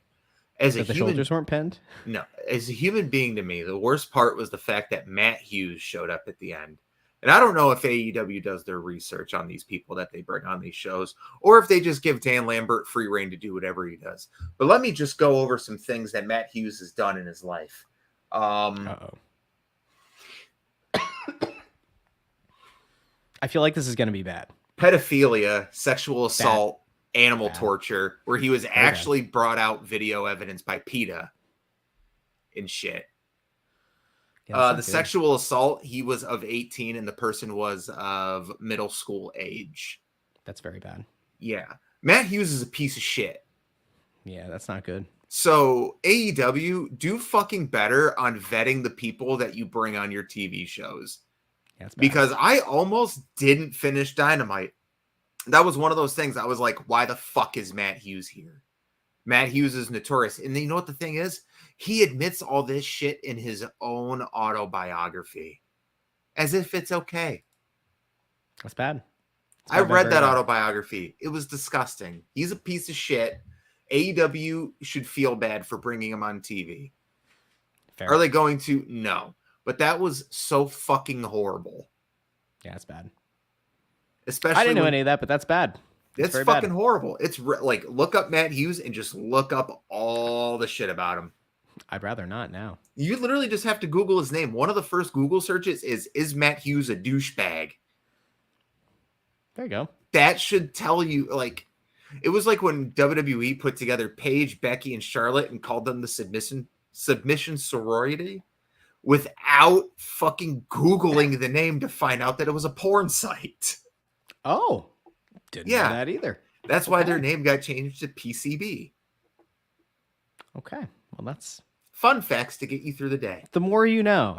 As a the human, shoulders weren't pinned? No. As a human being to me, the worst part was the fact that Matt Hughes showed up at the end. And I don't know if AEW does their research on these people that they bring on these shows, or if they just give Dan Lambert free reign to do whatever he does. But let me just go over some things that Matt Hughes has done in his life. I feel like this is going to be bad. Pedophilia, sexual assault, animal torture, where he was actually brought out video evidence by PETA and shit. Yeah, the sexual assault, he was of 18 and the person was of middle school age. That's very bad. Yeah. Matt Hughes is a piece of shit. Yeah, that's not good. So AEW, do fucking better on vetting the people that you bring on your TV shows. Yeah, that's bad. Because I almost didn't finish Dynamite. That was one of those things I was like, why the fuck is Matt Hughes here? Matt Hughes is notorious. And you know what the thing is? He admits all this shit in his own autobiography. As if it's okay. That's bad. I read that autobiography. It was disgusting. He's a piece of shit. AEW should feel bad for bringing him on TV. Fair. Are they going to? No. But that was so fucking horrible. Yeah, it's bad. Especially I didn't know any of that, but that's bad. It's fucking horrible. It's like, look up Matt Hughes and just look up all the shit about him. I'd rather not now. You literally just have to Google his name. One of the first Google searches is Matt Hughes a douchebag? There you go. That should tell you, like, it was like when WWE put together Paige, Becky, and Charlotte and called them the submission sorority without fucking Googling the name to find out that it was a porn site. Oh, didn't know that either. That's why their name got changed to PCB. Okay, well, that's fun facts to get you through the day. The more you know.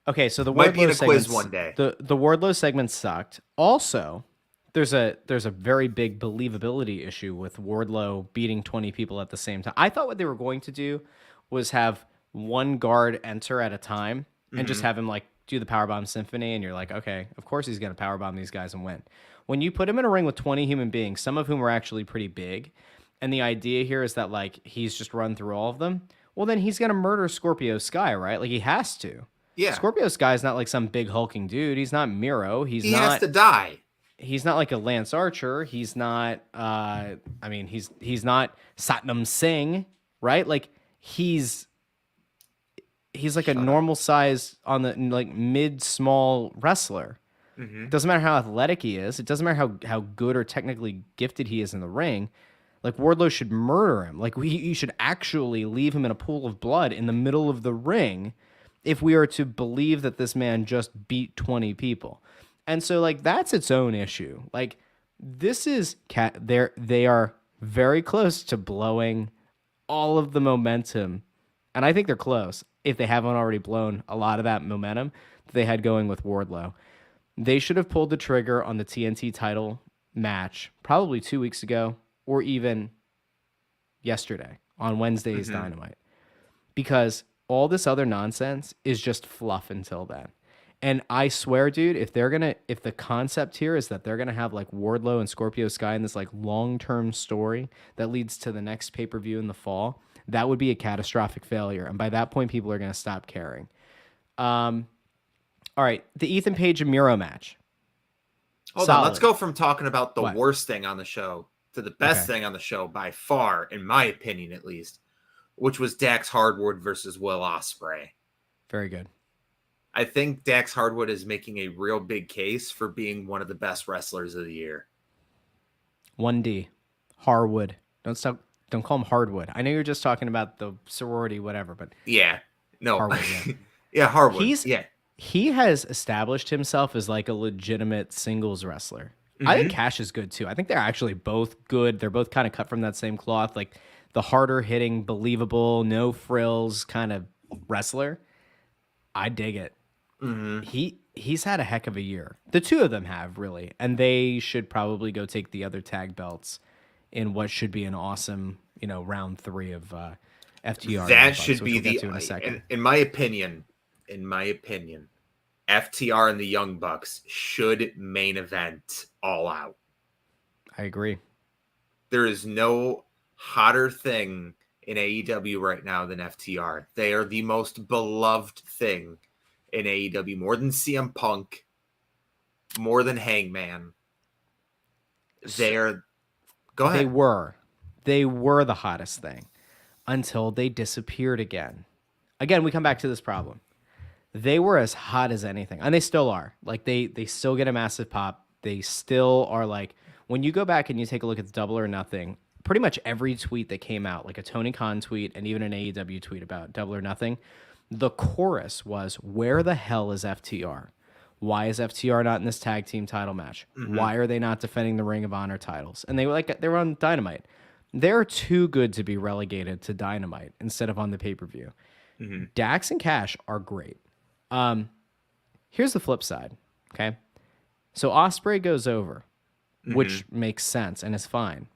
Okay, so the might be in a quiz segments, one day. The Wardlow segment sucked. Also, there's a very big believability issue with Wardlow beating 20 people at the same time. I thought what they were going to do was have one guard enter at a time and just have him like do the powerbomb symphony, and you're like, okay, of course he's going to powerbomb these guys and win. When you put him in a ring with 20 human beings, some of whom are actually pretty big, and the idea here is that like he's just run through all of them, well, then he's going to murder Scorpio Sky, right? Like he has to. Yeah. Scorpio Sky is not like some big hulking dude. He's not Miro. He has to die. He's not like a Lance Archer. He's not, he's not Satnam Singh, right? Like he's like a normal size on the like mid-small wrestler. It doesn't matter how athletic he is. It doesn't matter how good or technically gifted he is in the ring. Like Wardlow should murder him. Like you should actually leave him in a pool of blood in the middle of the ring if we are to believe that this man just beat 20 people. And so like that's its own issue. Like this is they are very close to blowing all of the momentum. And I think they're close if they haven't already blown a lot of that momentum that they had going with Wardlow. They should have pulled the trigger on the TNT title match probably 2 weeks ago or even yesterday on Wednesday's Dynamite. Because all this other nonsense is just fluff until then. And I swear, dude, if the concept here is that they're gonna have like Wardlow and Scorpio Sky in this like long-term story that leads to the next pay-per-view in the fall, that would be a catastrophic failure. And by that point, people are gonna stop caring. All right, the Ethan Page and Miro match. Hold on, let's go from talking about the What? worst thing on the show to the best thing on the show by far, in my opinion at least, which was Dax Hardwood versus Will Ospreay. Very good. I think Dax Hardwood is making a real big case for being one of the best wrestlers of the year. 1D. Harwood. Don't call him Hardwood. I know you're just talking about the sorority, whatever, but Yeah. No. Harwood, yeah. Yeah, Hardwood. He has established himself as like a legitimate singles wrestler. Mm-hmm. I think Cash is good too. I think they're actually both good. They're both kind of cut from that same cloth, like the harder hitting, believable, no frills kind of wrestler. I dig it. Mm-hmm. He's had a heck of a year. The two of them have, really, and they should probably go take the other tag belts in what should be an awesome, round 3 of FTR. That should be in a second. In my opinion, FTR and the Young Bucks should main event All Out. I agree. There is no hotter thing in AEW right now than FTR. They are the most beloved thing in AEW, more than CM Punk, more than Hangman. Go ahead. They were the hottest thing until they disappeared again. Again, we come back to this problem. They were as hot as anything, and they still are. Like they still get a massive pop. They still are like, when you go back and you take a look at the Double or Nothing, pretty much every tweet that came out, like a Tony Khan tweet and even an AEW tweet about Double or Nothing, the chorus was, where the hell is FTR? Why is FTR not in this tag team title match? Mm-hmm. Why are they not defending the Ring of Honor titles? And they were on Dynamite. They're too good to be relegated to Dynamite instead of on the pay-per-view. Mm-hmm. Dax and Cash are great. Here's the flip side, okay? So Ospreay goes over, which makes sense and is fine.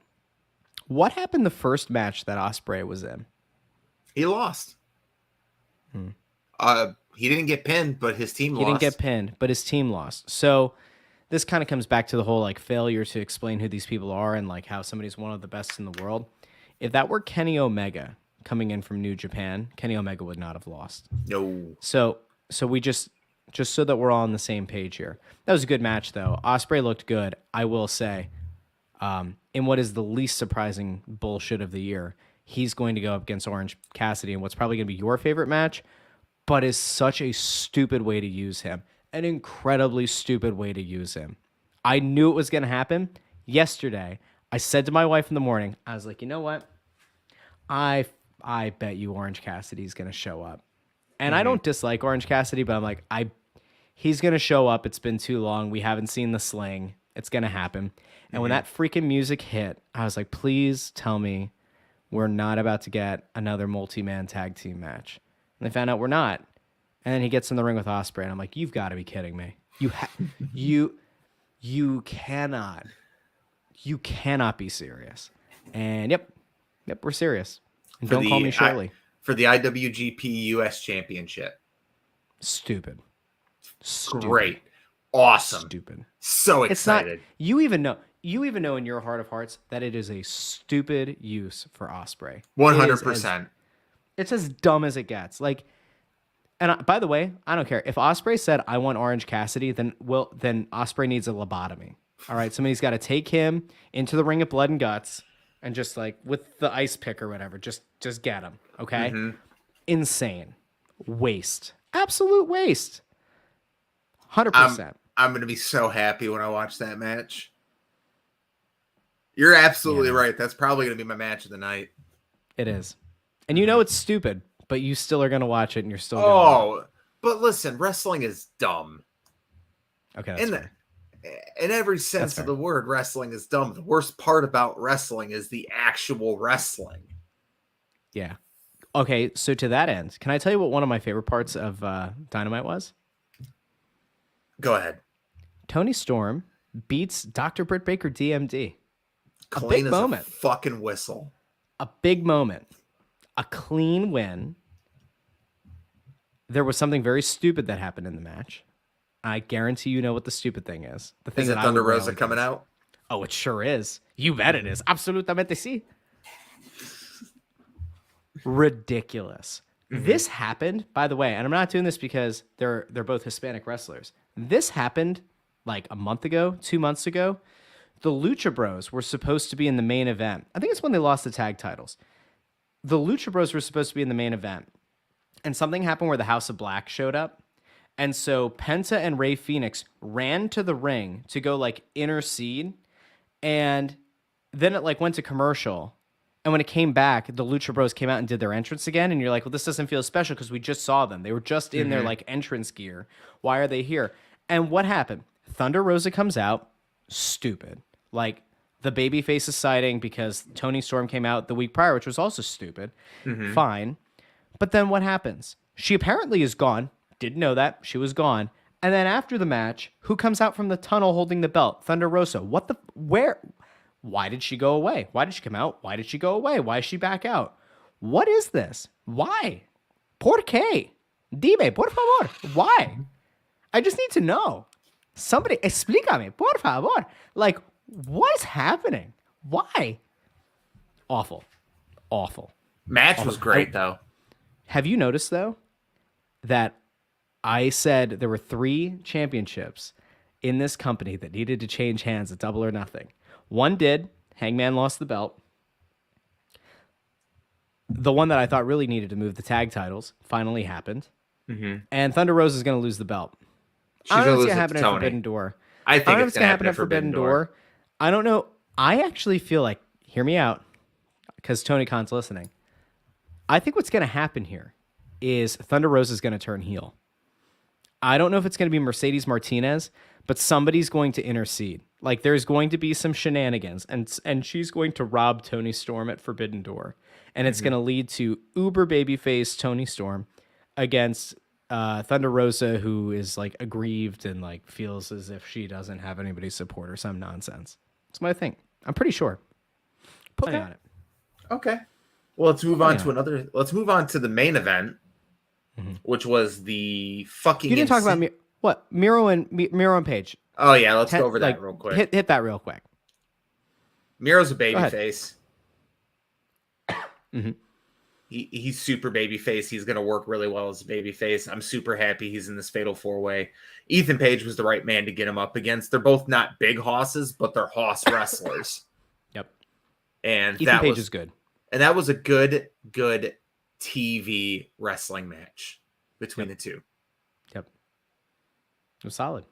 What happened the first match that Ospreay was in? He lost. He didn't get pinned, but his team lost. He didn't get pinned, but his team lost. So this kind of comes back to the whole like failure to explain who these people are and like how somebody's one of the best in the world. If that were Kenny Omega coming in from New Japan, Kenny Omega would not have lost. No. So we just so that we're all on the same page here. That was a good match though. Ospreay looked good, I will say. In what is the least surprising bullshit of the year, he's going to go up against Orange Cassidy in what's probably going to be your favorite match, but is such a stupid way to use him. An incredibly stupid way to use him. I knew it was going to happen. Yesterday, I said to my wife in the morning, I was like, you know what? I bet you Orange Cassidy's going to show up. And I don't dislike Orange Cassidy, but I'm like, he's going to show up. It's been too long. We haven't seen the sling. It's going to happen. And when that freaking music hit, I was like, please tell me we're not about to get another multi-man tag team match. And they found out we're not. And then he gets in the ring with Ospreay, and I'm like, you've got to be kidding me. You cannot be serious. And yep, we're serious. And don't call me Shirley. For the IWGP US Championship. Stupid. Great. Awesome. Stupid. So excited. It's not, you even know in your heart of hearts that it is a stupid use for Ospreay. 100%. It's as dumb as it gets. Like, and by the way, I don't care if Ospreay said I want Orange Cassidy, then Ospreay needs a lobotomy. All right, somebody's got to take him into the ring of blood and guts, and just like with the ice pick or whatever, just get him. Okay, insane, waste, absolute waste, 100%. I'm gonna be so happy when I watch that match. You're absolutely right. That's probably gonna be my match of the night. It is. And you know it's stupid, but you still are going to watch it and you're still going to but listen, wrestling is dumb. Okay, that's fair. In every sense of the word, wrestling is dumb. The worst part about wrestling is the actual wrestling. Yeah. Okay, so to that end, can I tell you what one of my favorite parts of Dynamite was? Go ahead. Tony Storm beats Dr. Britt Baker DMD. Clean as a fucking whistle. A big moment. A clean win. There was something very stupid that happened in the match. I guarantee you know what the stupid thing is. The thing Is it that I Thunder would rail Rosa coming against. out? Oh, it sure is. You bet it is. Absolutamente sí. Ridiculous. This happened, by the way, and I'm not doing this because they're both Hispanic wrestlers. This happened like a month ago, 2 months ago. The Lucha Bros were supposed to be in the main event. I think it's when they lost the tag titles. The Lucha Bros were supposed to be in the main event. And something happened where the House of Black showed up. And so Penta and Rey Fenix ran to the ring to go like intercede. And then it like went to commercial. And when it came back, the Lucha Bros came out and did their entrance again. And you're like, well, this doesn't feel special because we just saw them. They were just in their like entrance gear. Why are they here? And what happened? Thunder Rosa comes out. Stupid. Like the babyface is siding because Tony Storm came out the week prior, which was also stupid. Fine. But then what happens? She apparently is gone. Didn't know that. She was gone. And then after the match, who comes out from the tunnel holding the belt? Thunder Rosa. What the? Where? Why did she go away? Why did she come out? Why did she go away? Why is she back out? What is this? Why? ¿Por qué? Dime, por favor. Why? I just need to know. Somebody, explícame, por favor. Like, what is happening? Why? Awful. Awful. Match was great, though. Have you noticed, though, that I said there were 3 championships in this company that needed to change hands at Double or Nothing? One did. Hangman lost the belt. The one that I thought really needed to move the tag titles finally happened. And Thunder Rosa is going to lose the belt. I don't know what's going to happen at Forbidden Door. I think don't know it's going to happen at Forbidden Door. I don't know. I actually feel like, hear me out, because Tony Khan's listening. I think what's going to happen here is Thunder Rosa is going to turn heel. I don't know if it's going to be Mercedes Martinez, but somebody's going to intercede. Like there's going to be some shenanigans, and she's going to rob Tony Storm at Forbidden Door, and it's going to lead to uber babyface Tony Storm against Thunder Rosa, who is like aggrieved and like feels as if she doesn't have anybody's support or some nonsense. That's what I think. I'm pretty sure. Put me on it. Okay. Well, let's move on to another. Let's move on to the main event, which was the fucking. You didn't talk about what Miro and Page. Oh yeah, let's go over that real quick. Hit that real quick. Miro's a babyface. He's super babyface. He's going to work really well as a babyface. I'm super happy he's in this Fatal 4-Way. Ethan Page was the right man to get him up against. They're both not big hosses, but they're hoss wrestlers. Yep. And Ethan Page is good. And that was a good TV wrestling match between the two. Yep. It was solid.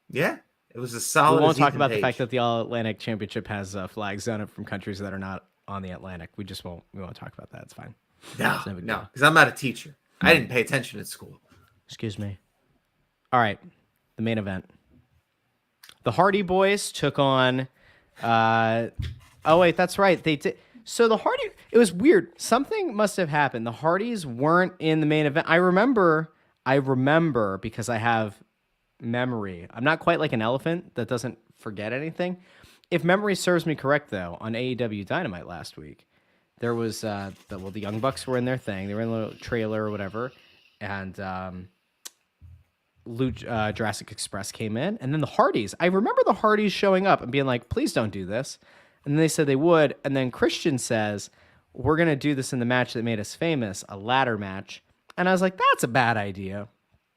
Yeah. It was a solid. We won't talk about the fact that the All Atlantic Championship has flags on it from countries that are not on the Atlantic. We won't talk about that. It's fine. No, because I'm not a teacher. I didn't pay attention in school. Excuse me. All right, the main event. The Hardy Boys took on. Oh wait, that's right. They did. So the Hardy. It was weird. Something must have happened. The Hardys weren't in the main event. I remember because I have memory. I'm not quite like an elephant that doesn't forget anything. If memory serves me correct, though, on AEW Dynamite last week, there was the Young Bucks were in their thing. They were in a little trailer or whatever, and Jurassic Express came in, and then the Hardys. I remember the Hardys showing up and being like, "Please don't do this," and they said they would. And then Christian says, "We're gonna do this in the match that made us famous, a ladder match." And I was like, "That's a bad idea.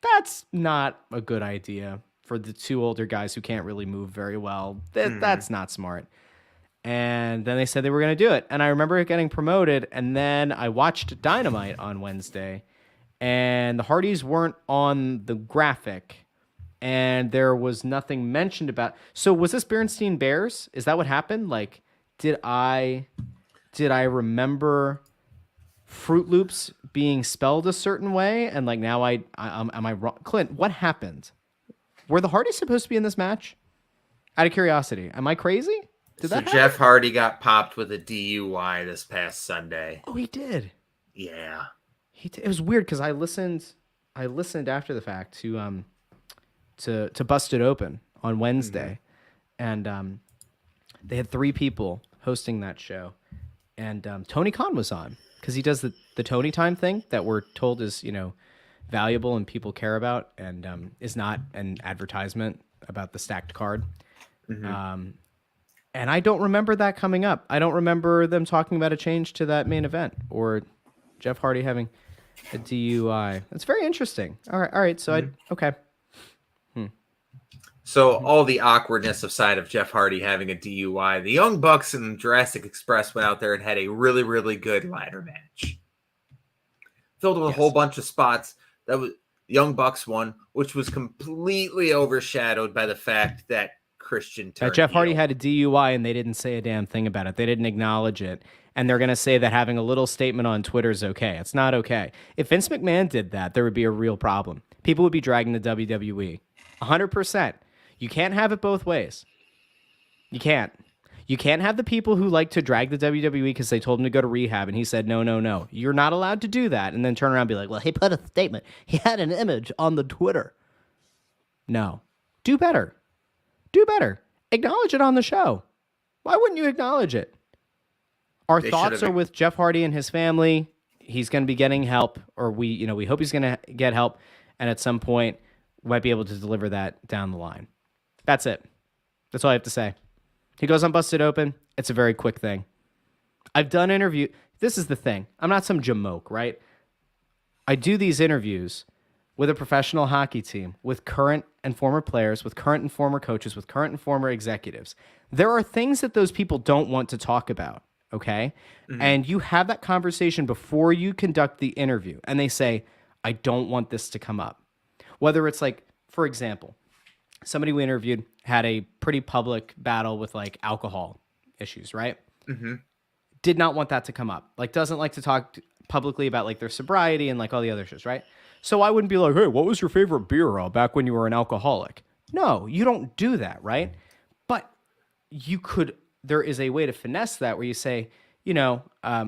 That's not a good idea for the 2 older guys who can't really move very well. That's not smart." And then they said they were going to do it. And I remember it getting promoted. And then I watched Dynamite on Wednesday. And the Hardys weren't on the graphic. And there was nothing mentioned about. So was this Berenstein Bears? Is that what happened? Like, did I remember Fruit Loops being spelled a certain way? And like now am I wrong? Clint, what happened? Were the Hardys supposed to be in this match? Out of curiosity. Am I crazy? So Jeff Hardy got popped with a DUI this past Sunday. Oh, he did. Yeah, he did. It was weird because I listened after the fact to Bust It Open on Wednesday, and they had 3 people hosting that show, and Tony Khan was on because he does the Tony Time thing that we're told is valuable and people care about, and is not an advertisement about the stacked card. And I don't remember that coming up. I don't remember them talking about a change to that main event or Jeff Hardy having a DUI. That's very interesting. All right. So okay. So all the awkwardness aside of Jeff Hardy having a DUI, the Young Bucks and Jurassic Express went out there and had a really, really good ladder match. Filled with a whole bunch of spots. That was Young Bucks won, which was completely overshadowed by the fact that Christian turned Jeff Hardy heel. had a DUI and they didn't say a damn thing about it. They didn't acknowledge it. And they're going to say that having a little statement on Twitter is okay. It's not okay. If Vince McMahon did that, there would be a real problem. People would be dragging the WWE. 100%. You can't have it both ways. You can't. You can't have the people who like to drag the WWE because they told him to go to rehab and he said, no. You're not allowed to do that. And then turn around and be like, well, he put a statement. He had an image on the Twitter. No. Do better. Do better. Acknowledge it on the show. Why wouldn't you acknowledge it? Our thoughts are with Jeff Hardy and his family. He's going to be getting help, or we hope he's going to get help, and at some point we might be able to deliver that down the line. That's it. That's all I have to say. He goes on Busted Open. It's a very quick thing. I've done interview. This is the thing. I'm not some jamoke, right? I do these interviews with a professional hockey team, with current and former players, with current and former coaches, with current and former executives. There are things that those people don't want to talk about, okay? And you have that conversation before you conduct the interview, and they say, I don't want this to come up. Whether it's like, for example, somebody we interviewed had a pretty public battle with like alcohol issues, right? Did not want that to come up. Like, doesn't like to talk publicly about like their sobriety and like all the other issues, right? So I wouldn't be like, hey, what was your favorite beer back when you were an alcoholic? No, you don't do that, right? But you could, there is a way to finesse that where you say, I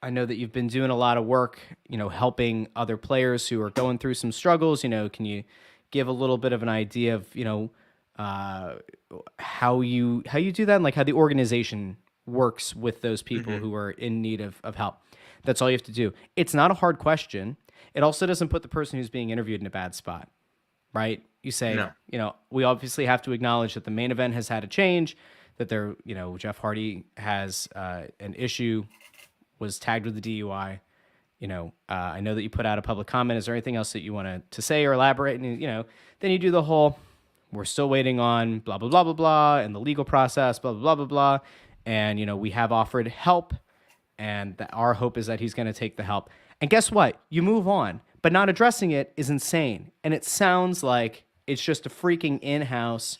know that you've been doing a lot of work, helping other players who are going through some struggles. Can you give a little bit of an idea of, how you do that and like how the organization works with those people who are in need of help? That's all you have to do. It's not a hard question. It also doesn't put the person who's being interviewed in a bad spot, right? You say, we obviously have to acknowledge that the main event has had a change, that Jeff Hardy has an issue, was tagged with the DUI. I know that you put out a public comment. Is there anything else that you want to say or elaborate? And, then you do the whole, we're still waiting on blah, blah, blah, blah, blah, and the legal process, blah, blah, blah, blah, blah. And, we have offered help, and our hope is that he's going to take the help. And guess what? You move on, but not addressing it is insane. And it sounds like it's just a freaking in-house,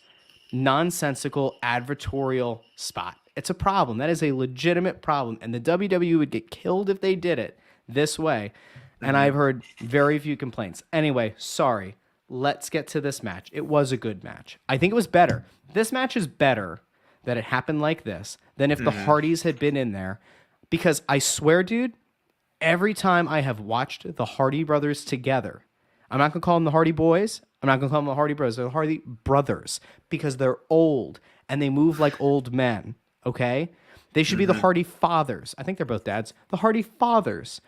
nonsensical, advertorial spot. It's a problem. That is a legitimate problem. And the WWE would get killed if they did it this way. And I've heard very few complaints. Anyway, sorry. Let's get to this match. It was a good match. I think it was better. This match is better that it happened like this than if the Hardys had been in there. Because I swear, dude, every time I have watched the Hardy brothers together, I'm not going to call them the Hardy boys. I'm not going to call them the Hardy brothers. They're the Hardy brothers because they're old and they move like old men, okay? They should be the Hardy fathers. I think they're both dads. The Hardy fathers.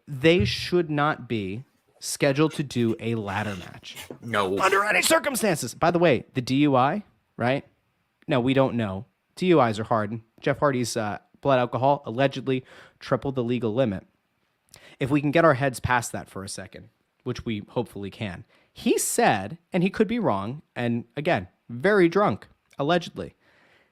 They should not be scheduled to do a ladder match. No. Under any circumstances. By the way, the DUI, right? No, we don't know. DUIs are hard. Jeff Hardy's blood alcohol allegedly tripled the legal limit. If we can get our heads past that for a second, which we hopefully can, he said, and he could be wrong, and again, very drunk, allegedly,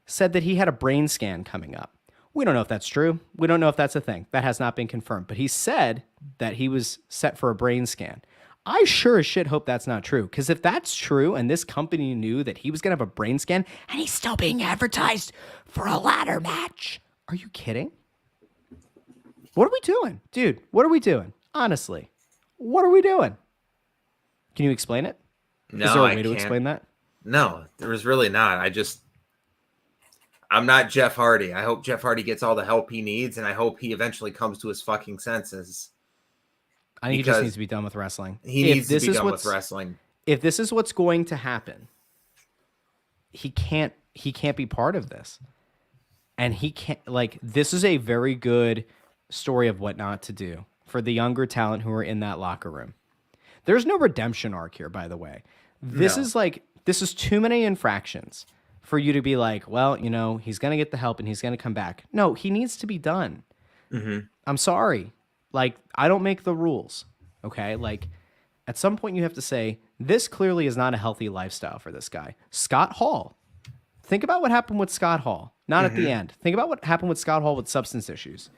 said that he had a brain scan coming up. We don't know if that's true. We don't know if that's a thing. That has not been confirmed. But he said that he was set for a brain scan. I sure as shit hope that's not true. Because if that's true and this company knew that he was going to have a brain scan and he's still being advertised for a ladder match, are you kidding? What are we doing? Dude, what are we doing? Honestly, what are we doing? Can you explain it? No, is there a way I to can't. explain that? No, there was really not. I'm not Jeff Hardy. I hope Jeff Hardy gets all the help he needs, and I hope he eventually comes to his fucking senses. I think he just needs to be done with wrestling. He needs to be done with wrestling. If this is what's going to happen, he can't be part of this. And he can't, like, this is a very good story of what not to do for the younger talent who are in that locker room. There's no redemption arc here, by the way. This is too many infractions for you to be like, well, he's going to get the help and he's going to come back. No, he needs to be done. Mm-hmm. I'm sorry. Like, I don't make the rules. Okay. Like, at some point you have to say, this clearly is not a healthy lifestyle for this guy. Scott Hall. Think about what happened with Scott Hall. Not at the end. Think about what happened with Scott Hall with substance issues.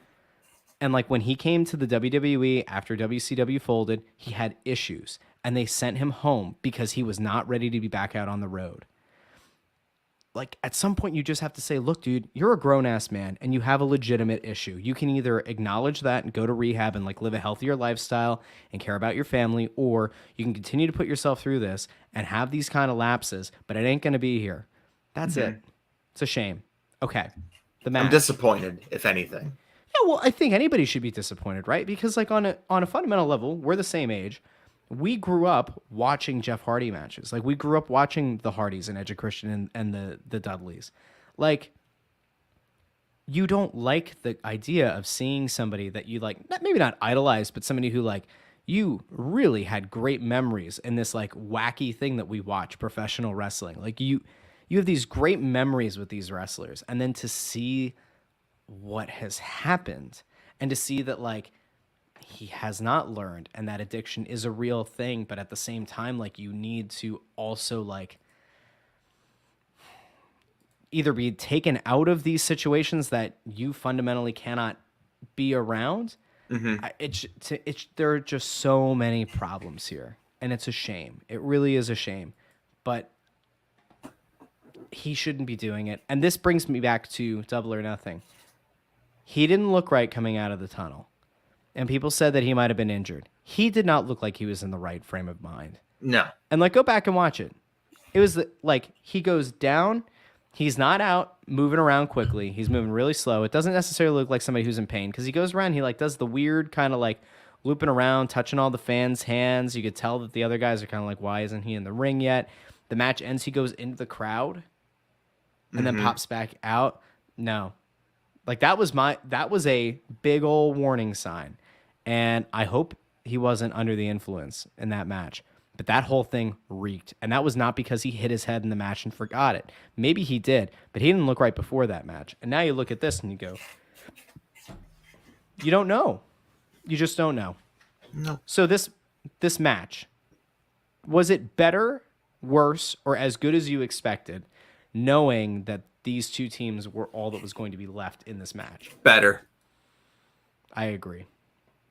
And like when he came to the WWE after WCW folded, he had issues and they sent him home because he was not ready to be back out on the road. Like at some point you just have to say, look, dude, you're a grown ass man and you have a legitimate issue. You can either acknowledge that and go to rehab and like live a healthier lifestyle and care about your family, or you can continue to put yourself through this and have these kind of lapses, but it ain't going to be here. That's it. It's a shame. Okay. The match. I'm disappointed, if anything. Yeah, well, I think anybody should be disappointed, right? Because like on a fundamental level, we're the same age. We grew up watching Jeff Hardy matches. Like we grew up watching the Hardys and Edge of Christian and the Dudleys. Like you don't like the idea of seeing somebody that you like, maybe not idolize, but somebody who like you really had great memories in this like wacky thing that we watch, professional wrestling. Like you have these great memories with these wrestlers, and then to see what has happened and to see that like he has not learned and that addiction is a real thing, but at the same time like you need to also like either be taken out of these situations that you fundamentally cannot be around. There are just so many problems here, and it's a shame. It really is a shame, but he shouldn't be doing it. And this brings me back to Double or Nothing. He didn't look right coming out of the tunnel. And people said that he might have been injured. He did not look like he was in the right frame of mind. No. And like, go back and watch it. It was like he goes down. He's not out moving around quickly. He's moving really slow. It doesn't necessarily look like somebody who's in pain because he goes around. He like does the weird kind of like looping around, touching all the fans' hands. You could tell that the other guys are kind of like, why isn't he in the ring yet? The match ends. He goes into the crowd and then pops back out. No. Like that was a big old warning sign. And I hope he wasn't under the influence in that match. But that whole thing reeked. And that was not because he hit his head in the match and forgot it. Maybe he did, but he didn't look right before that match. And now you look at this and you go, you don't know. You just don't know. No. So this match, was it better, worse, or as good as you expected, knowing that these two teams were all that was going to be left in this match? Better. I agree.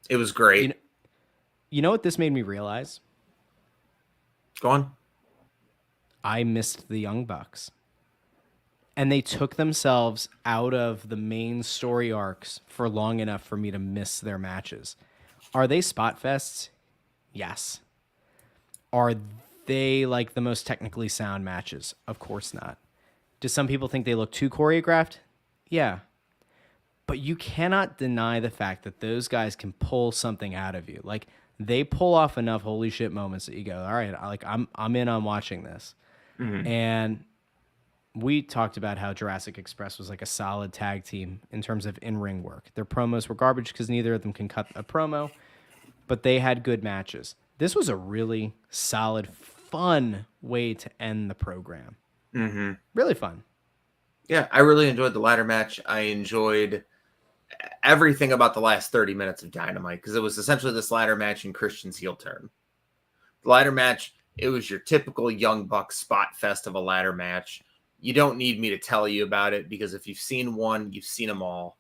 It was great. You know what this made me realize? Go on. I missed the Young Bucks. And they took themselves out of the main story arcs for long enough for me to miss their matches. Are they spot fests? Yes. Are they like the most technically sound matches? Of course not. Do some people think they look too choreographed? Yeah. But you cannot deny the fact that those guys can pull something out of you. Like they pull off enough holy shit moments that you go, all right, I'm in on watching this. And we talked about how Jurassic Express was like a solid tag team in terms of in-ring work. Their promos were garbage because neither of them can cut a promo, but they had good matches. This was a really solid, fun way to end the program. Really fun. Yeah, I really enjoyed the ladder match. I enjoyed everything about the last 30 minutes of Dynamite because it was essentially this ladder match and Christian's heel turn. The ladder match, it was your typical Young Bucks spot fest of a ladder match. You don't need me to tell you about it because if you've seen one, you've seen them all.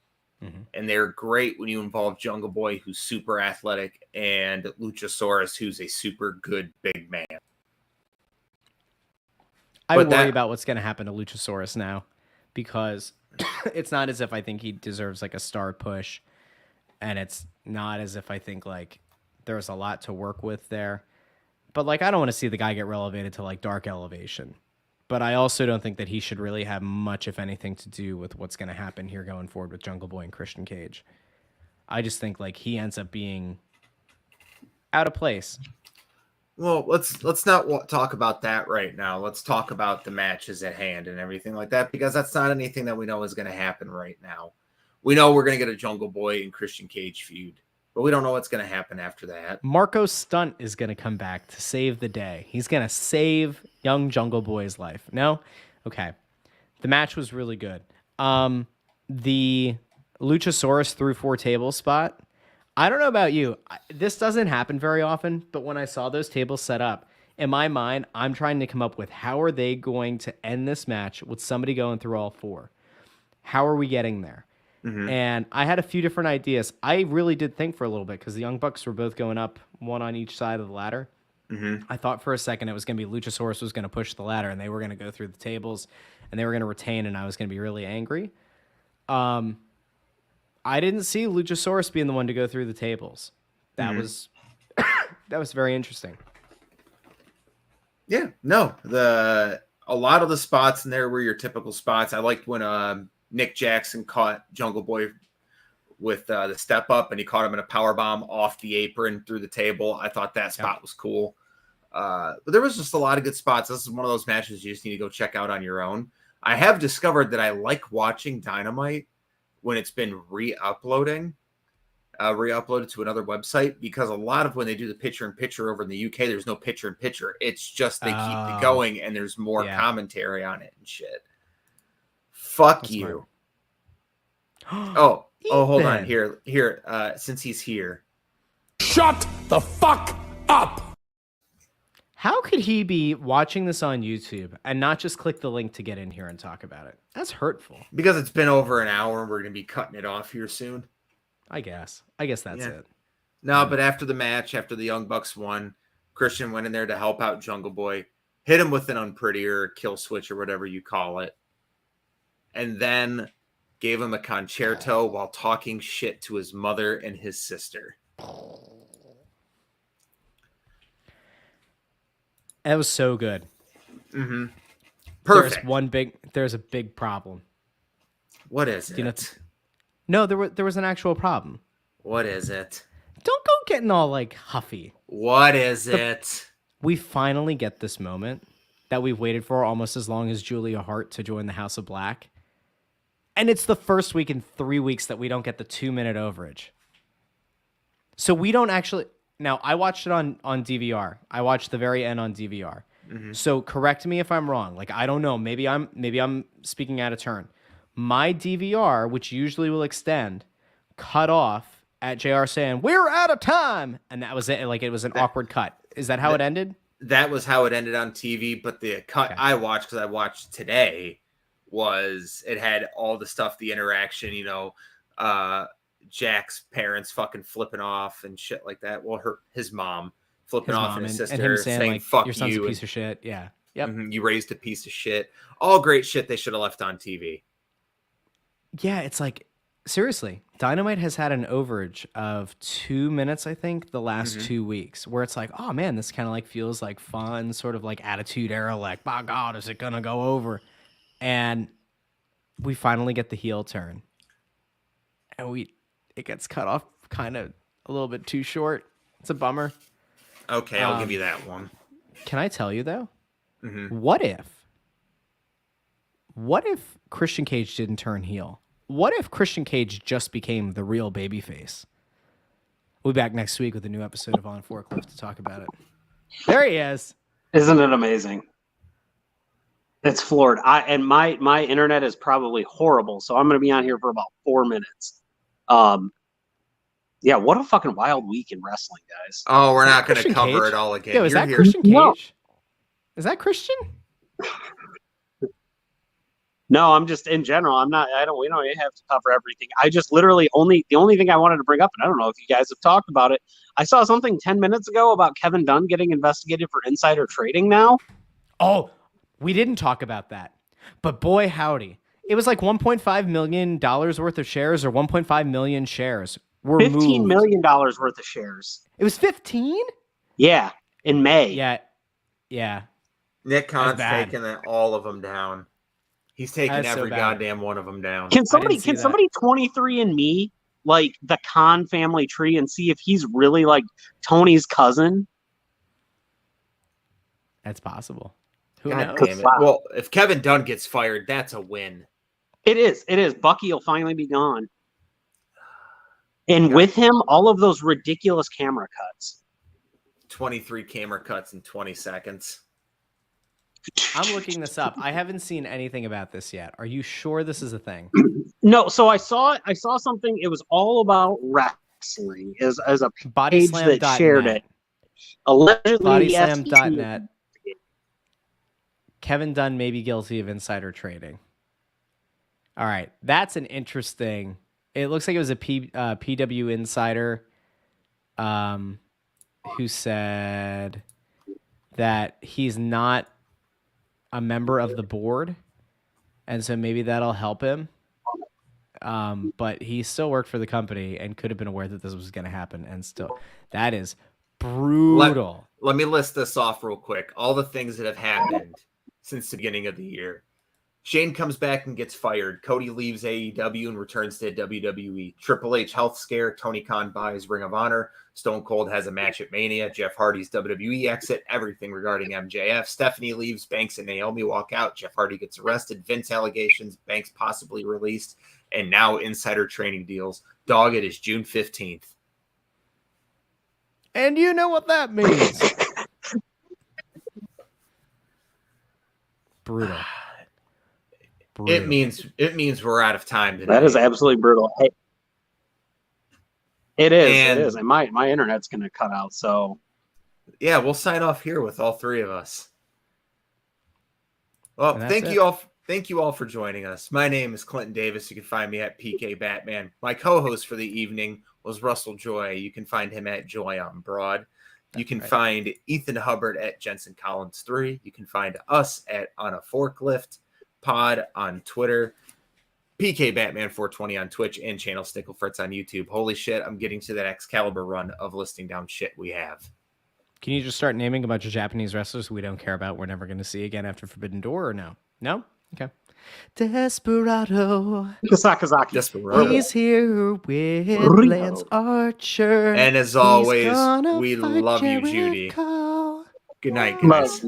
And they're great when you involve Jungle Boy, who's super athletic, and Luchasaurus, who's a super good big man. I worry about what's going to happen to Luchasaurus now because it's not as if I think he deserves like a star push, and it's not as if I think like there's a lot to work with there. But like I don't want to see the guy get relegated to like Dark Elevation. But I also don't think that he should really have much, if anything, to do with what's going to happen here going forward with Jungle Boy and Christian Cage. I just think like he ends up being out of place. Well, let's not talk about that right now. Let's talk about the matches at hand and everything like that, because that's not anything that we know is going to happen right now. We know we're going to get a Jungle Boy and Christian Cage feud. but we don't know what's going to happen after that. Marco Stunt is going to come back to save the day. He's going to save young Jungle Boy's life. No? Okay. The match was really good. The Luchasaurus through 4 tables spot, I don't know about you. This doesn't happen very often, but when I saw those tables set up, in my mind, I'm trying to come up with how are they going to end this match with somebody going through all 4? How are we getting there? Mm-hmm. And I had a few different ideas. I really did think for a little bit because the Young Bucks were both going up, one on each side of the ladder. Mm-hmm. I thought for a second it was going to be Luchasaurus was going to push the ladder and they were going to go through the tables and they were going to retain and I was going to be really angry. I didn't see Luchasaurus being the one to go through the tables. That was that was very interesting. Yeah, no, a lot of the spots in there were your typical spots. I liked when Nick Jackson caught Jungle Boy with the step up and he caught him in a power bomb off the apron through the table. I thought that spot was cool. But there was just a lot of good spots. This is one of those matches you just need to go check out on your own. I have discovered that I like watching Dynamite when it's been re-uploaded to another website, because a lot of when they do the picture-in-picture over in the UK, there's no picture-in-picture. It's just they keep it going, and there's more commentary on it and shit. That's you. Oh, hold on. Here. Since he's here. Shut the fuck up! How could he be watching this on YouTube and not just click the link to get in here and talk about it? That's hurtful. Because it's been over an hour and we're going to be cutting it off here soon. I guess that's it. No, but after the match, after the Young Bucks won, Christian went in there to help out Jungle Boy, hit him with an unprettier kill switch or whatever you call it, and then gave him a concerto while talking shit to his mother and his sister. That was so good. Mm-hmm. Perfect. There's a big problem. What is it? You know, no, there was an actual problem. What is it? Don't go getting all like huffy. What is it? We finally get this moment that we've waited for almost as long as Julia Hart to join the House of Black. And it's the first week in 3 weeks that we don't get the 2-minute overage. So we don't actually... Now, I watched it on DVR. I watched the very end on DVR. Mm-hmm. So correct me if I'm wrong. Like, I don't know. Maybe I'm speaking out of turn. My DVR, which usually will extend, cut off at JR saying, "We're out of time." And that was it. Like, it was an awkward cut. Is that how it ended? That was how it ended on TV. But the cut I watched, because I watched today, was it had all the stuff, the interaction, Jack's parents fucking flipping off and shit like that. Well, his mom flipping off and his sister and him saying like, "Fuck your son's you," a piece of shit. Yeah. Yep. You raised a piece of shit. All great shit they should have left on TV. Yeah, it's like, seriously, Dynamite has had an overage of 2 minutes, I think, the last 2 weeks, where it's like, oh man, this kind of like feels like fun, sort of like Attitude Era, like, by God, is it gonna go over? And we finally get the heel turn. And it gets cut off kind of a little bit too short. It's a bummer. Okay, I'll give you that one. Can I tell you, though? Mm-hmm. What if Christian Cage didn't turn heel? What if Christian Cage just became the real babyface? We'll be back next week with a new episode of On Forklift to talk about it. There he is. Isn't it amazing? It's floored. And my internet is probably horrible, so I'm going to be on here for about 4 minutes. Yeah, what a fucking wild week in wrestling, guys. Oh, we're not going to cover it all again. Yo, is that Christian Cage? No. Is that Christian? No, I'm just in general. We don't have to cover everything. I just literally the only thing I wanted to bring up, and I don't know if you guys have talked about it. I saw something 10 minutes ago about Kevin Dunn getting investigated for insider trading now. Oh, we didn't talk about that. But boy, howdy. It was like $1.5 million worth of shares, or 1.5 million shares were moved. $15 million worth of shares. It was 15? Yeah, in May. Yeah. Nick Khan's taking all of them down. He's taking every goddamn one of them down. Can somebody 23andMe like the Khan family tree and see if he's really like Tony's cousin? That's possible. Who knows? Damn it. Well, if Kevin Dunn gets fired, that's a win. It is. Bucky will finally be gone. And with him, all of those ridiculous camera cuts. 23 camera cuts in 20 seconds. I'm looking this up. I haven't seen anything about this yet. Are you sure this is a thing? No, so I saw something. It was all about wrestling as a page that shared it. Allegedly, Bodyslam.net. Kevin Dunn may be guilty of insider trading. All right, that's an interesting. It looks like it was a PW insider, who said that he's not a member of the board, and so maybe that'll help him. But he still worked for the company and could have been aware that this was going to happen, and still, that is brutal. Let me list this off real quick. All the things that have happened since the beginning of the year. Shane comes back and gets fired. Cody leaves AEW and returns to WWE. Triple H health scare. Tony Khan buys Ring of Honor. Stone Cold has a match at Mania. Jeff Hardy's WWE exit. Everything regarding MJF. Stephanie leaves. Banks and Naomi walk out. Jeff Hardy gets arrested. Vince allegations. Banks possibly released. And now insider training deals. Dog, it is June 15th. And you know what that means. Brutal. It means we're out of time today. That is absolutely brutal. Hey, it is, and my internet's gonna cut out. So yeah, we'll sign off here with all three of us. Well, thank you all for joining us. My name is Clinton Davis. You can find me at PK Batman. My co-host for the evening was Russell Joy. You can find him at Joy on Broad. You can find Ethan Hubbard at Jensen Collins 3. You can find us at On a Forklift Pod on Twitter, PK Batman 420 on Twitch, and Channel Sticklefritz on YouTube. Holy shit, I'm getting to that Excalibur run of listing down shit we have. Can you just start naming a bunch of Japanese wrestlers we don't care about, we're never going to see again after Forbidden Door, or no? No? Okay. Desperado. Kasakazaki. Desperado. He's here with Lance Archer. And as always, we love you, Judy. Good night, guys.